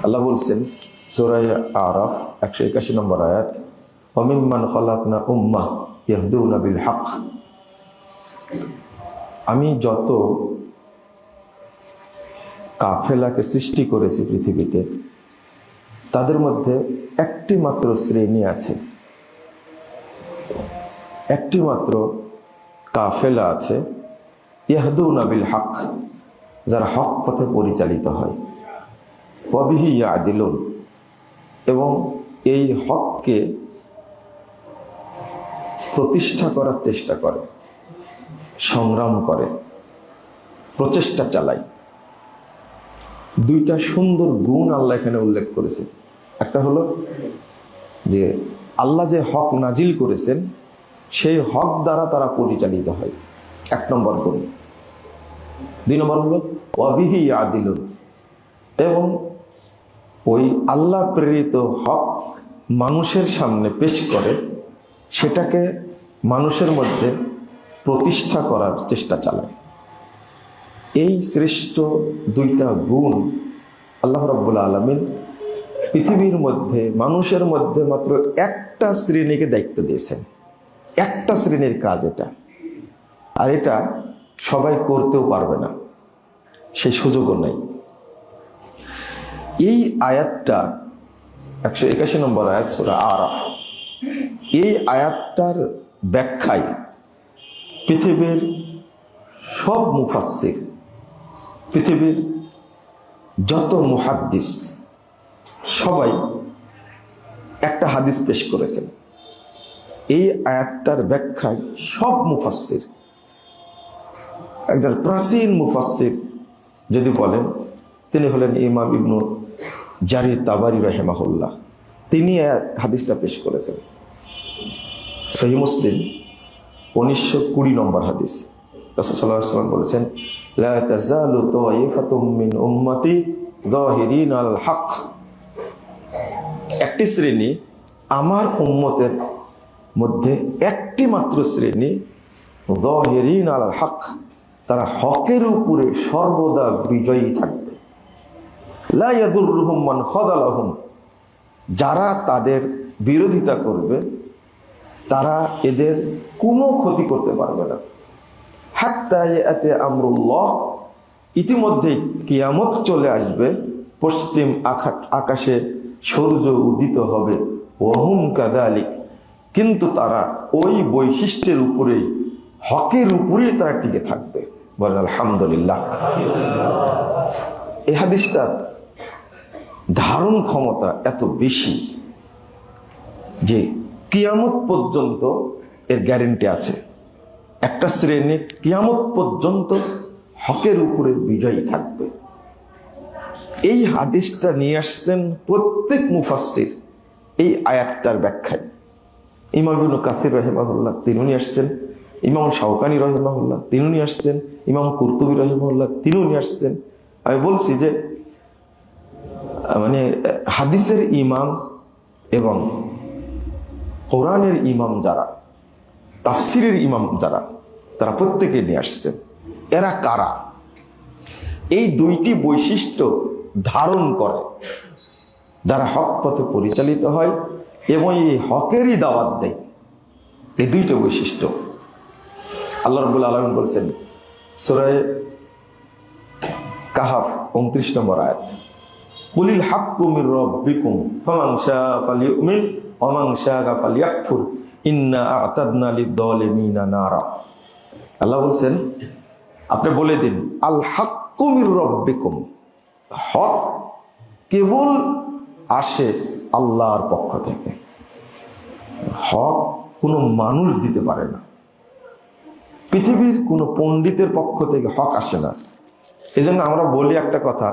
আল্লাহ বলছেন সূরা আরাফ 181 নম্বর আয়াত, ওয়ামিম্মান খালাকনা উম্মাহ ইয়াহদুনা বিল হক। আমি যত কাফেলাকে সৃষ্টি করেছি পৃথিবীতে, তাদের মধ্যে একটি মাত্র শ্রেণী আছে, একটি মাত্র কাফেলা আছে, ইয়াহদুনা বিল হক, যারা হক পথে পরিচালিত হয়, ওয়াবিহি ইয়াদিলুন, এবং এই হককে প্রতিষ্ঠা করার চেষ্টা করে, সংগ্রাম করে, প্রচেষ্টা চালায়। দুইটা সুন্দর গুণ আল্লাহ এখানে উল্লেখ করেছে। একটা হলো যে আল্লাহ যে হক নাজিল করেছেন সেই হক দ্বারা তারা পরিচালিত হয়, 1 নম্বর গুণ। 2 নম্বর হলো ওয়াবিহি ইয়াদিলুন, এবং ওই আল্লাহ প্রেরিত হক মানুষের সামনে পেশ করে সেটাকে মানুষের মধ্যে প্রতিষ্ঠা করার চেষ্টা চালায়। এই শ্রেষ্ঠ দুইটা গুণ আল্লাহ রাব্বুল আলামিন পৃথিবীর মধ্যে মানুষের মধ্যে মাত্র একটা শ্রেণীকে দায়িত্ব দিয়েছেন। একটা শ্রেণীর কাজ এটা, আর এটা সবাই করতেও পারবে না, সেই সুযোগও নাই। এই আয়াতটা 181 নম্বর আয়াত সূরা আরাফ, এই আয়াতটার ব্যাখ্যায় পৃথিবীর সব মুফাসসির, পৃথিবীর যত মুহাদ্দিস সবাই একটা হাদিস পেশ করেছেন। এই আয়াতটার ব্যাখ্যায় সব মুফাসসির, একজন প্রাচীন মুফাসসির যদি বলেন, তিনি হলেন ইমাম ইবনু জারির তাবারি রাহিমাহুল্লাহ। তিনি হাদিসটা পেশ করেছেন সহিহ মুসলিম 1920 নম্বর হাদিস। রাসূল সাল্লাল্লাহু আলাইহি ওয়াসাল্লাম বলেছেন, লা তাযালু তায়িফাতুম মিন উম্মতি যাহিরিনা আল হক। একটি শ্রেণী আমার উম্মতের মধ্যে, একটি মাত্র শ্রেণী যাহিরিনা আল হক, তারা হকের উপরে সর্বদা বিজয়ী থাকবে। লা ইয়াদুররুহুম মান খাযালাহুম, যারা তাদের বিরোধিতা করবে তারা এদের কোনো ক্ষতি করতে পারবে না। হাত্তা ইয়াতি আমরুল্লাহ, ইতিমধ্যেই কিয়ামত চলে আসবে, পশ্চিম আকাশে সূর্য উদিত হবে। ওয়াহুম কাযালিক, কিন্তু তারা ওই বৈশিষ্ট্যের উপরেই, হকের উপরেই তারা টিকে থাকবে। বলেন আলহামদুলিল্লাহ। এই হাদিসটার ধারণ ক্ষমতা এত বেশি যে কিয়ামত পর্যন্ত এর গ্যারেন্টি আছে। একটা শ্রেণী কিয়ামত পর্যন্ত হকের উপরে বিজয়ী থাকবে। এই হাদিসটা নিয়ে আসছেন প্রত্যেক মুফাসসির এই আয়াতটার ব্যাখ্যায়। ইমাম ইবনে কাসির রাহিমাহুল্লাহ তিনি নিয়ে আসছেন, ইমাম শাওকানি রাহিমাহুল্লাহ তিনি নিয়ে আসছেন, ইমাম কুরতুবী রাহিমাহুল্লাহ তিনি নিয়ে আসছেন। আমি বলছি যে মানে হাদিসের ইমাম এবং কোরআনের ইমাম যারা, তাফসিরের ইমাম যারা, তারা প্রত্যেকে নিয়ে আসছেন। এরা কারা? এই দুইটি বৈশিষ্ট্য ধারণ করে যারা হক পথে পরিচালিত হয় এবং এই হকেরই দাওয়াত দেয়। এই দুইটা বৈশিষ্ট্য আল্লাহ রাব্বুল আলামিন বলছেন সূরা কাহাফ 29 নম্বর আয়াত, কুলিল হাক্কু মির রাব্বিকুম ফামান শাআ ফালিউমিন ওয়া মান শাআ ফালিয়াকফুর ইন্না আ'তাদনা লিয-যালিমিনা নারা। আল্লাহ বলছেন আপনি বলে দিন, আল হাক্কু মির রাব্বিকুম, হক কেবল আসে আল্লাহর পক্ষ থেকে। হক কোনো মানুষ দিতে পারে না, পৃথিবীর কোনো পণ্ডিতের পক্ষ থেকে হক আসে না। এজন্য আমরা বলি একটা কথা,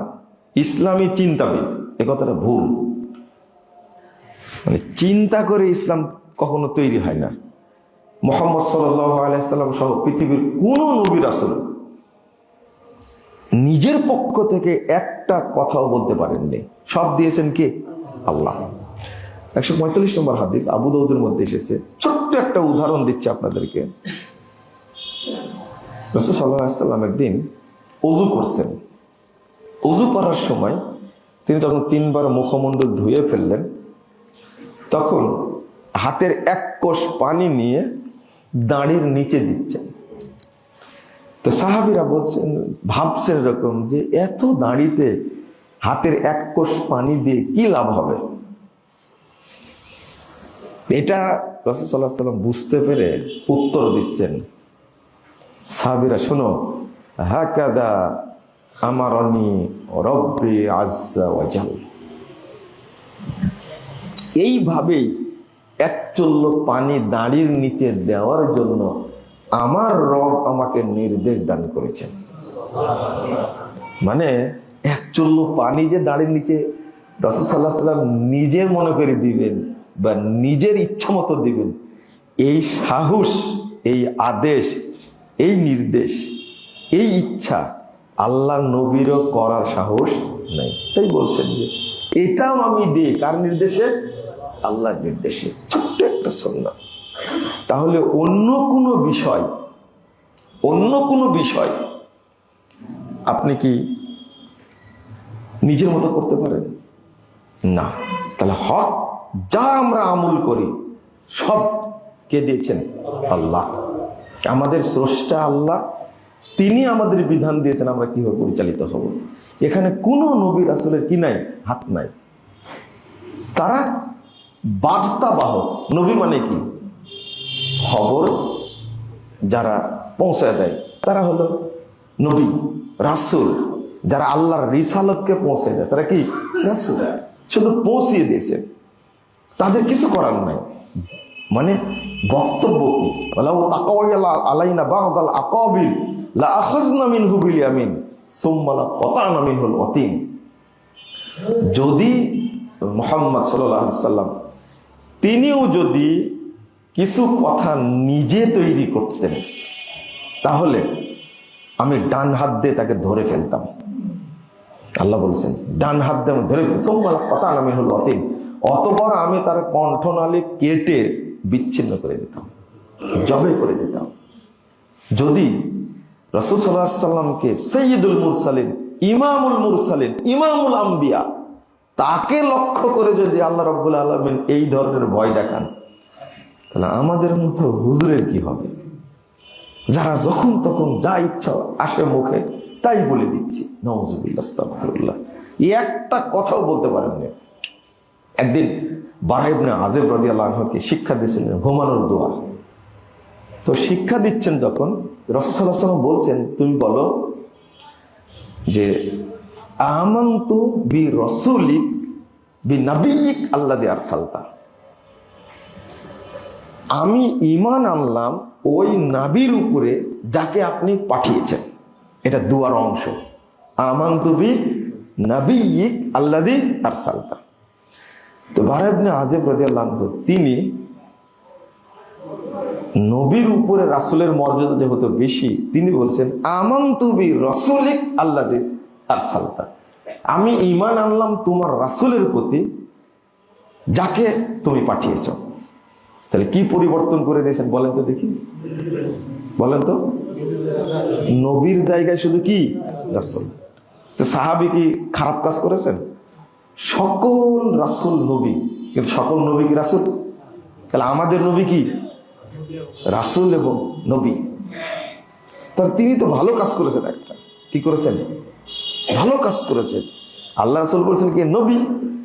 ইসলামী চিন্তাবিদ, এ কথাটা ভুল। মানে চিন্তা করে ইসলাম কখনো তৈরি হয় না। মুহাম্মদ সাল্লাল্লাহু আলাইহি সাল্লাম সহ পৃথিবীর কোন নবী রাসূল নিজের পক্ষ থেকে একটা কথাও বলতে পারেননি। সব দিয়েছেন কে? আল্লাহ। 145 নম্বর হাদিস আবু দাউদের মধ্যে এসেছে। ছোট্ট একটা উদাহরণ দিচ্ছি আপনাদেরকে। রাসূল সাল্লাল্লাহু আলাইহি সাল্লাম একদিন ওযু করছেন। ওযু করার সময় তিনি যখন 3 বার মুখমণ্ডল ধুয়ে ফেললেন, তখন হাতের এক কোষ পানি নিয়ে দাঁড়ির নিচে দিচ্ছেন। তো সাহাবীরা বলছেন, ভাবছেন এরকম যে এত দাঁড়িতে হাতের এক কোষ পানি দিয়ে কি লাভ হবে। এটা রাসূল সাল্লাল্লাহু আলাইহি ওয়াসাল্লাম বুঝতে পেরে উত্তর দিচ্ছেন, সাহাবীরা শোনো, হাকাদা আমারনি রব্বি আজ্জা ওয়া জাল, এইভাবেই এক চুল্লু পানি দাঁড়ির নিচে দেওয়ার জন্য আমার রব আমাকে নির্দেশ দান করেছেন। মানে এক চুল্লু পানি যে দাঁড়ির নিচে রাসূল সাল্লাল্লাহু আলাইহি ওয়াসাল্লাম নিজে মনে করে দিবেন বা নিজের ইচ্ছা মতো দিবেন, এই সাহস, এই আদেশ, এই নির্দেশ, এই ইচ্ছা আল্লাহর নবীরও করার সাহস নাই। তাই বলছেন যে এটাও আমি দিই কার নির্দেশে? আল্লাহর নির্দেশে। ছোট্ট একটা সুন্নাহ। তাহলে অন্য কোনো বিষয় আপনি কি নিজের মতো করতে পারেন না। তাহলে হক যা আমরা আমল করি সব কে দিয়েছেন? আল্লাহ। আমাদের স্রষ্টা আল্লাহ, তিনি আমাদের বিধান দিয়েছেন আমরা কিভাবে পরিচালিত হব। এখানে কোনো নবী রাসূলের কি নাই? হাত নাই। তারা বার্তাবাহক। নবী মানে কি? খবর যারা পৌঁছায় দেয় তারা হলো নবী। রাসূল যারা আল্লাহর রিসালাতকে পৌঁছে দেয় তারা কি? রাসূল। শুধু পৌঁছিয়ে দিয়েছে, তাদের কিছু করার নাই। মানে বক্তব্য কি? ওয়ালাউ তাকাওয়ালা আলাইনা বা'দাল আকাবিল লা আখাযনা মিনহু বিল ইয়ামিন সুম্মা লা কাতা'না মিনহুল ওয়াতিন। যদি মুহাম্মদ সাল্লাল্লাহু আলাইহি সাল্লাম তিনিও যদি কিছু কথা নিজে তৈরি করতেন, তাহলে আমি ডান হাত দিয়ে তাকে ধরে ফেলতাম। আল্লাহ বলছেন ডান হাত দিয়ে ধরে ফেলতাম, অতঃপর আমি তার কণ্ঠনালী কেটে বিচ্ছিন্ন করে দিতাম, জবে করে দিতাম। যদি রাসূল সাল্লাল্লাহু আলাইহি সাল্লামকে সাইয়্যিদুল মুরসালিন, ইমামুল মুরসালিন, ইমামুল আম্বিয়া, তাকে লক্ষ্য করে যদি আল্লাহ রাব্বুল আলামিন এই ধরনের ভয় দেখান, তাহলে আমাদের মতো হুজুরের কি হবে, যারা যখন তখন যা ইচ্ছা আসে মুখে তাই বলে দিচ্ছি। নাউযুবিল্লাহ, আস্তাগফিরুল্লাহ। একটা কথাও বলতে পারেন না। একদিন বারা ইবনে আযিব রাদিয়াল্লাহু আনহুকে শিক্ষা দিয়েছিলেন ঘুমানোর দোয়া। তো শিক্ষা দিচ্ছেন যখন রাসূল সাল্লাল্লাহু আলাইহি ওয়াসাল্লাম বলছেন, তুমি বলো যে আমানতু বি রাসূলিক বি নাবিয়িক আল্লাযী আরসালতা, আমি ঈমান আনলাম ওই নবীর উপরে যাকে আপনি পাঠিয়েছেন। এটা দুয়ার অংশ। আমানতু বি নাবিয়িক আল্লাযী আরসালতা। তো বারা ইবনে আযিব রাদিয়াল্লাহু আনহু তিনি নবীর উপরে রাসূলের মর্যাদা যেহেতু বেশি, তিনি বলছেন আমানতু বি রাসূলিক আল্লাযী আরসালতা, আমি ঈমান আনলাম তোমার রাসূলের প্রতি যাকে তুমি পাঠিয়েছো। তাহলে কি পরিবর্তন করে দিয়েছেন বলেন তো দেখি, বলেন তো। নবীর জায়গায় শুধু কি রাসূল। তো সাহাবী কি খারাপ কাজ করেছেন? সকল রাসূল নবী, কিন্তু সকল নবী কি রাসূল? তাহলে আমাদের নবী কি? রাসূল এবং নবী। তার তিনি তো ভালো কাজ করেছেন। একটা কি করেছেন? ভালো কাজ করেছেন। আল্লাহ রাসূল বলেছেন কি নবী,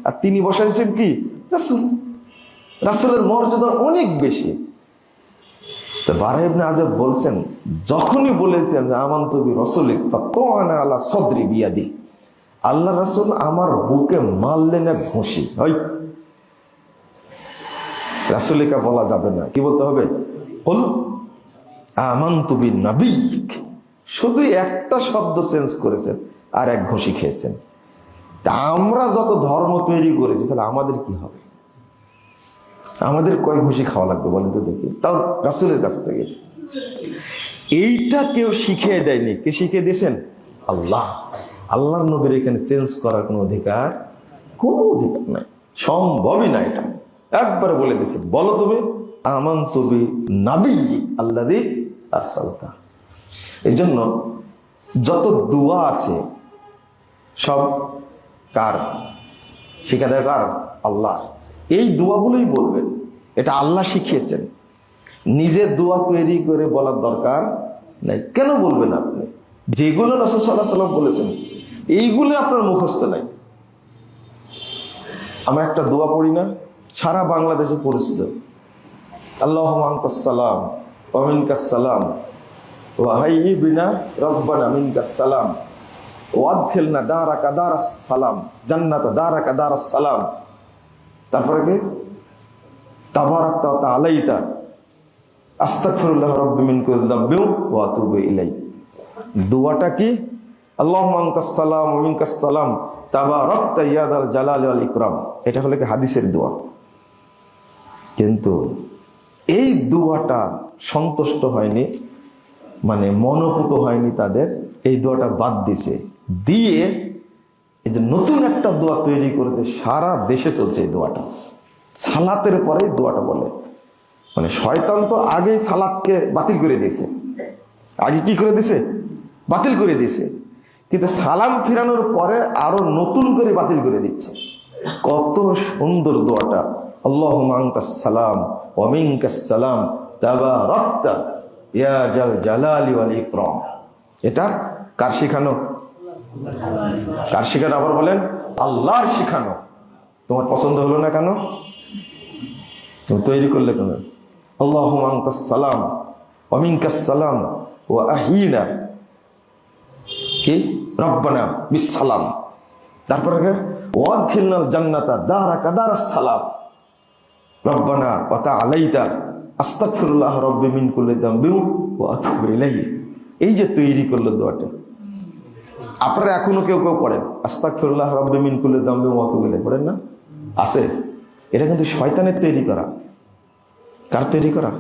আর তিনি বসাইছেন কি রাসূল। রাসূলের মর্যাদা অনেক বেশি। তো বারা ইবনে আযিব বলছেন, যখনই বলেছেন যে আমানতু বি রাসূলিক ফাতানা আলা সাদরি বিয়াদি, আল্লাহ রাসূল আমার বুকে মারলেন এক ঘুষি। ওই রাসূলিকা বলা যাবে না, কি বলতে হবে? কুল আমানতু বিন নাবিয়িক। শুধু একটা শব্দ চেঞ্জ করেছেন আর এক ঘুষি খেয়েছেন। তা আমরা যত ধর্ম তৈরি করেছি, তাহলে আমাদের কি হবে? আমাদের কয় ঘুষি খাওয়া লাগবে বলেন তো দেখি, তাও রাসূলের কাছ থেকে। এইটা কেউ শিখিয়ে দেয়নি। কে শিখিয়ে দিয়েছেন? আল্লাহ। আল্লাহর নবীর এখানে চেঞ্জ করার কোনো অধিকার নাই, সম্ভবই না। এটা একবার বলে দিয়েছে, বলো তুমি আমানতু বি নাবিয়্যিক আল্লাযী আরসালতা। এই জন্য যত দোয়া আছে সব কার? শিখা দেয় কার? আল্লাহ। এই দোয়াগুলোই বলবেন, এটা আল্লাহ শিখিয়েছেন। নিজের দোয়া তৈরি করে বলার দরকার নাই। কেন বলবেন আপনি? যেগুলো রাসূল সাল্লাল্লাহু আলাইহি ওয়াসাল্লাম বলেছেন এইগুলো আপনার মুখস্থ নাই। আমরা একটা দোয়া পড়ি না, সারা বাংলাদেশে পরিচিত, আল্লাহুম্মা আনতাস সালাম ওয়া মিনকাস সালাম ওয়া হাইয়্যি বিনা রাব্বানা মিনকাস সালাম ওয়া আদখিলনা দারাকা দারাস সালাম জান্নাতা দারাকা দারাস সালাম। তারপরে কি? তাবারাকতা ওয়া তাআলাইতা আস্তাগফিরুল্লাহ রাব্বি মিন কুল্লি যামবিন ওয়া আতুবু ইলাইহি। দোয়াটা কি? আল্লাহুম্মা আনতাস সালাম ওয়া মিনকাস সালাম তাবারাকতা ইয়া যাল জালালি ওয়াল ইকরাম। এটা হলো কি হাদিসের দোয়া। কিন্তু এই দোয়াটা সন্তুষ্ট হয়নি, মানে মনোপুত হয়নি তাদের, এই দোয়াটা বাদ দিছে, দিয়ে এই যে নতুন একটা দোয়া তৈরি করেছে, সারা দেশে চলছে এই দোয়াটা। সালাতের পরে দোয়াটা বলে, মানে শয়তান তো আগেই সালাতকে বাতিল করে দিয়েছে। আগে কি করে দিয়েছে? বাতিল করে দিয়েছে। কিন্তু সালাম ফিরানোর পরে আরো নতুন করে বাতিল করে দিচ্ছে। কত সুন্দর দোয়াটা, আল্লাহুম্মা আনতাস সালাম ওয়া মিনকাস সালাম তাবারাকতা ইয়া জাল জালালি ওয়াল ইকরাম। এটা কার শেখানো? কার শেখানো? আবার বলেন, আল্লাহর শেখানো। তোমার পছন্দ হলো না কেন? তুমি তৈরি করলে কেন? আল্লাহুম্মা আনতাস সালাম ওয়া মিনকাস সালাম ওয়া আহয়িনা কি রাব্বানা বিস সালাম। তারপরে ওয়া আদখিলনাল জান্নাতা দারাকা দারাস সালাম রাব্বানা ওয়া তাআলাইতা আস্তাগফিরুল্লাহ রাব্বি মিন কুল্লি যামবিন ওয়া আতুবু ইলাইহি। এই যে তৈরি করলো দোয়াটা, আপনারা এখনো কেউ কেউ পড়েন আস্তাগফিরুল্লাহ রাব্বি মিন কুল্লি যামবিন ওয়া আতুবু ইলাইহি, পড়েন না? আছে। এটা কিন্তু শয়তানের তৈরি করা। কার তৈরি করা?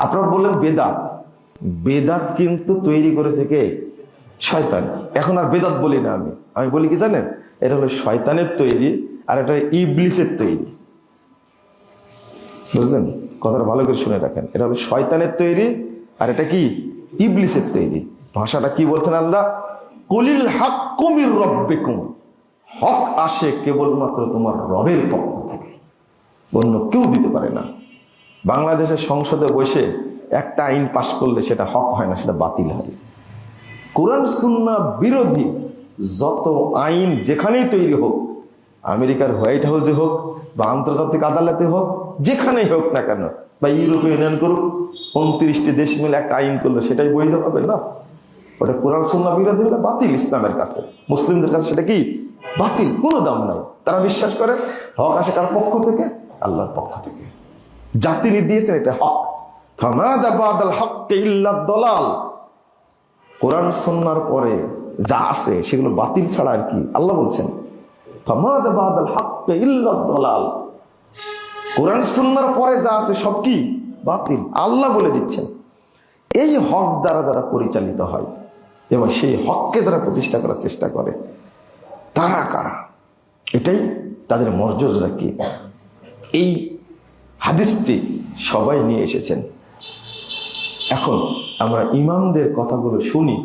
আপনারা বললেন বেদাত। বেদাত কিন্তু তৈরি করেছে কে? শয়তান। এখন আর বেদাত বলি না, আমি বলি কি জানেন, এটা হলো শয়তানের তৈরি, আর এটা ইবলিসের তৈরি। বুঝলেন? কথাটা ভালো করে শুনে রাখেন। এটা হলো শয়তানের তৈরি, আর এটা কি? ইবলিসের তৈরি। ভাষাটা কি বলছেন আল্লাহ? কুলিল হাক্কু মির রাব্বিকুম। হক আসে কেবলমাত্র তোমার রবের পক্ষ থেকে, অন্য কেউ দিতে পারে না। বাংলাদেশের সংসদে বসে একটা আইন পাশ করলে সেটা হক হয় না, সেটা বাতিল হয়। কোরআন সুন্নাহ বিরোধী যত আইন যেখানেই তৈরি হোক, আমেরিকার হোয়াইট হাউসে হোক বা আন্তর্জাতিক আদালতে হোক, যেখানেই হোক না কেন, বা ইউরোপীয় ইউনিয়ন করুক, 29টি দেশ মিলে একটা আইন করলো, সেটাই বৈধ হবে না। ওটা কোরআন সুন্নাহ বিরোধী হলে বাতিল। ইসলামের কাছে, মুসলিমদের কাছে সেটা কি? বাতিল, কোনো দাম নাই। তারা বিশ্বাস করে হক আসে কার পক্ষ থেকে? আল্লাহর পক্ষ থেকে। যা তিনি দিয়েছেন এটা হক। ফামাযা বাদাল হক্কি ইল্লা দলাল। কোরআন সুন্নাহর পরে যা আছে সেগুলো বাতিল ছাড়া আর কি? আল্লাহ বলছেন ফামাযা বাদাল হক্কি ইল্লা দলাল। কোরআন সুন্নাহর পরে যা আছে সব কি? বাতিল। আল্লাহ বলে দিচ্ছেন। এই হক দ্বারা যারা পরিচালিত হয় এবং সেই হককে যারা প্রতিষ্ঠা করার চেষ্টা করে, তারা কারা? এটাই তাদের মর্যাদা কি? এই হাদিসটি সবাই নিয়ে এসেছেন। এখন আমরা ইমামদের কথাগুলো শুনি,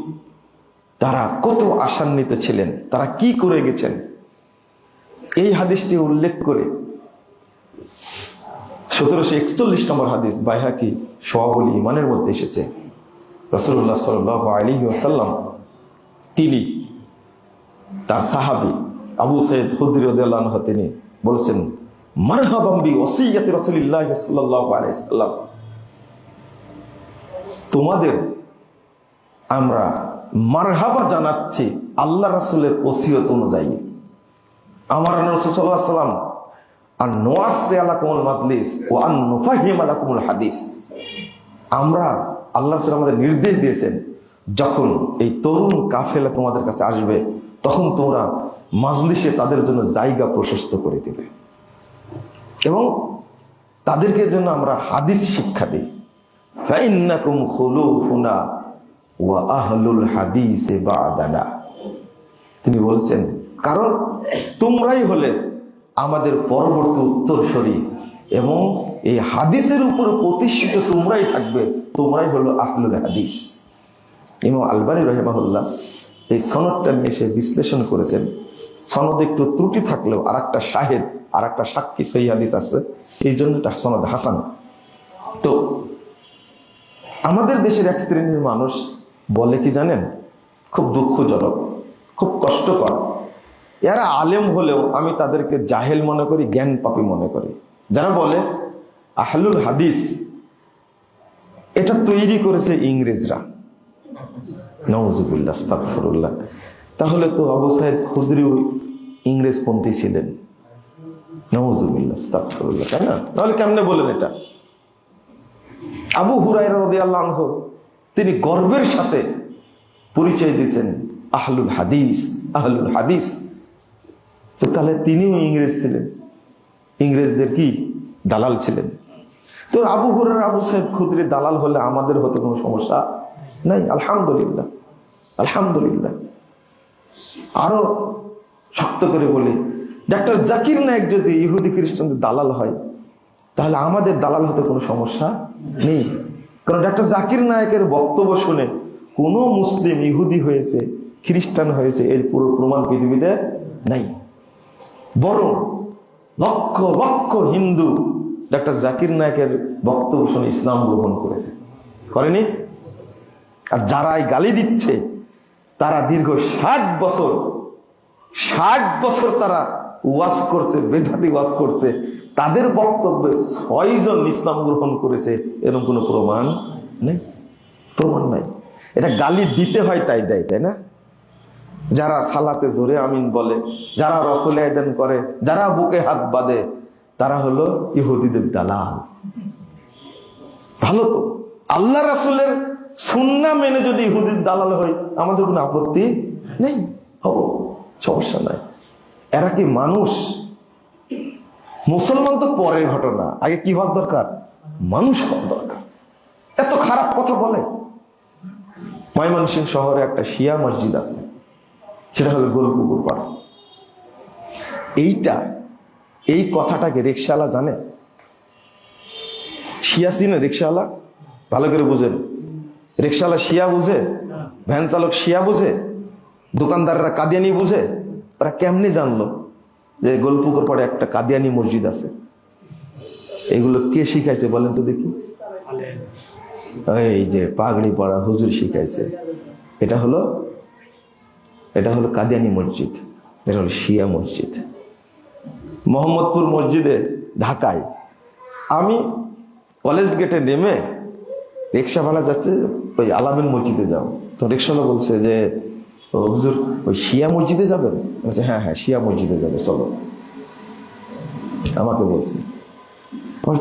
তারা কত আশান্বিত ছিলেন, তারা কি করে গেছেন। এই হাদিসটি উল্লেখ করে 1741 নম্বর হাদিস বাইহাকি শুআবুল ঈমানের মধ্যে এসেছে। রাসূলুল্লাহ সাল্লাল্লাহু আলাইহি ওয়াসাল্লাম তিনি তার সাহাবী আবু সাঈদ খুদরি রাদিয়াল্লাহু আনহু তিনি বলেছেন, মারহাবাম বি ওসিয়াতি রাসূলিল্লাহ সাল্লাল্লাহু আলাইহি ওয়াসাল্লাম। তোমাদের আমরা মারহাবা জানাচ্ছি আল্লাহ রাসূলের ওসিয়ত অনুযায়ী। আমার রাসূল সাল্লাল্লাহু আলাইহি ওয়াসাল্লাম আন নুআসসি আলাকুমুল মাজলিস ওয়া আন নুফাহিম আলাকুমুল হাদিস। আমরা আল্লাহ রাসূল আমাদের নির্দেশ দিয়েছেন, যখন এই তরুণ কাফেলা তোমাদের কাছে আসবে তখন তোমরা মাজলিসে তাদের জন্য জায়গা প্রশস্ত করে দিবে এবং তাদেরকে জন্য আমরা হাদিস শিক্ষা দিই। ফাইন্নাকুম খুলুফুনা ওয়া আহলুল হাদিসে বা'দানা। তিনি বলছেন, কারণ তোমরাই হলে আমাদের পরবর্তী উত্তরসূরি এবং এই হাদিসের উপরে প্রতিষ্ঠিত তোমরাই থাকবে, তোমরাই হলো আহলুল হাদিস। ইমাম আলবানী রাহিমাহুল্লাহ এই সনদটা নিয়ে এসে বিশ্লেষণ করেছেন। সনদে একটু ত্রুটি থাকলেও আর একটা শাহেদ, আর একটা সাক্ষী সহিহ হাদিস আছে, এই জন্য এটা সনদ হাসান। তো আমাদের দেশের এক শ্রেণীর মানুষ বলে কি জানেন, খুব দুঃখজনক, খুব কষ্টকর, এরা আলেম হলেও আমি তাদেরকে জাহেল মনে করি, জ্ঞান পাপী মনে করি। যারা বলে আহলুল হাদিস এটা তৈরি করেছে ইংরেজরা, নাউজুবিল্লাহ আস্তাগফিরুল্লাহ। তাহলে তো আবু সাইদ খুদরিও ইংরেজপন্থী ছিলেন, নাউজুবিল্লাহ আস্তাগফিরুল্লাহ, তাই না? তাহলে কেমনে বলেন এটা? আবু হুরায়রা রাদিয়াল্লাহু আনহু তিনি গর্বের সাথে পরিচয় দিয়েছেন আহলুল হাদিস, আহলুল হাদিস। তো তাহলে তিনিও ইংরেজ ছিলেন, ইংরেজদের কি দালাল ছিলেন। তো আবু হুরায়রা আবু সাইদ খুদরি দালাল হলে আমাদের হতে কোনো সমস্যা নাই, আলহামদুলিল্লাহ, আলহামদুলিল্লাহ। আরো শক্ত করে বলি, ডাক্তার জাকির নায়েক যদি ইহুদি খ্রিস্টানদের দালাল হয়, তাহলে আমাদের দালাল হতে কোনো সমস্যা নেই। কারণ ডাক্তার জাকির নায়েকের বক্তব্য শুনে কোন মুসলিম ইহুদি হয়েছে, খ্রিস্টান হয়েছে, এর পুরো প্রমাণ পৃথিবীতে নাই। বরং লক্ষ লক্ষ হিন্দু ডাক্তার জাকির নায়েকের বক্তব্য শুনে ইসলাম গ্রহণ করেছে, করেনি? আর যারা গালি দিচ্ছে তারা দীর্ঘ 60 বছর তারা ওয়াজ করছে, বেদাতি ওয়াজ করছে, তাদের বক্তব্যে 6 জন ইসলাম গ্রহণ করেছে, এরকম কোনো প্রমাণ নেই, প্রমাণ নাই। এটা গালি দিতে হয় তাই দেয়, তাই না? যারা সালাতে জোরে আমিন বলে, যারা রফুল আয়দান করে, যারা বুকে হাত বাঁধে, তারা হলো ইহুদিদের দালাল। ভালো তো, আল্লাহ রাসূলের সুন্নাহ মেনে যদি ইহুদির দালাল হয় আমাদের কোনো আপত্তি নেই, হবো, সমস্যা নাই। এরা কি মানুষ? মুসলমান তো পরের ঘটনা, আগে কি হওয়ার দরকার? মানুষ হওয়ার দরকার। এত খারাপ কথা বলে। ময়মনসিংহ শহরে একটা শিয়া মসজিদ আছে, সেটা হলো গোলপুকুর পাড়া। এই কথাটাকে রিকশাওয়ালা জানে? শিয়া চিনে? রিকশাওয়ালা ভালো করে বুঝেন। রিকশাওয়ালা শিয়া বুঝে, ভ্যান চালক শিয়া বুঝে, দোকানদাররা কাদিয়ানি বুঝে। ওরা কেমনি জানলো যে গোলপুকুর পাড়ে একটা কাদিয়ানি মসজিদ আছে? এগুলো কে শিখাইছে বলেন তো দেখি? এই যে পাগড়ি পরা হুজুর শিখাইছে। এটা হলো কাদিয়ানি মসজিদ, এটা হলো শিয়া মসজিদ। মোহাম্মদপুর মসজিদে ঢাকায় আমি কলেজ গেটে নেমে রিক্সাওয়ালা যাচ্ছে ওই আলামিন মসজিদে যাও, তো রিক্সাওয়ালা বলছে যে হুজুর ওই শিয়া মসজিদে যাবেন? বলছে হ্যাঁ হ্যাঁ শিয়া মসজিদে যাবে, চলো। আমাকে বলছে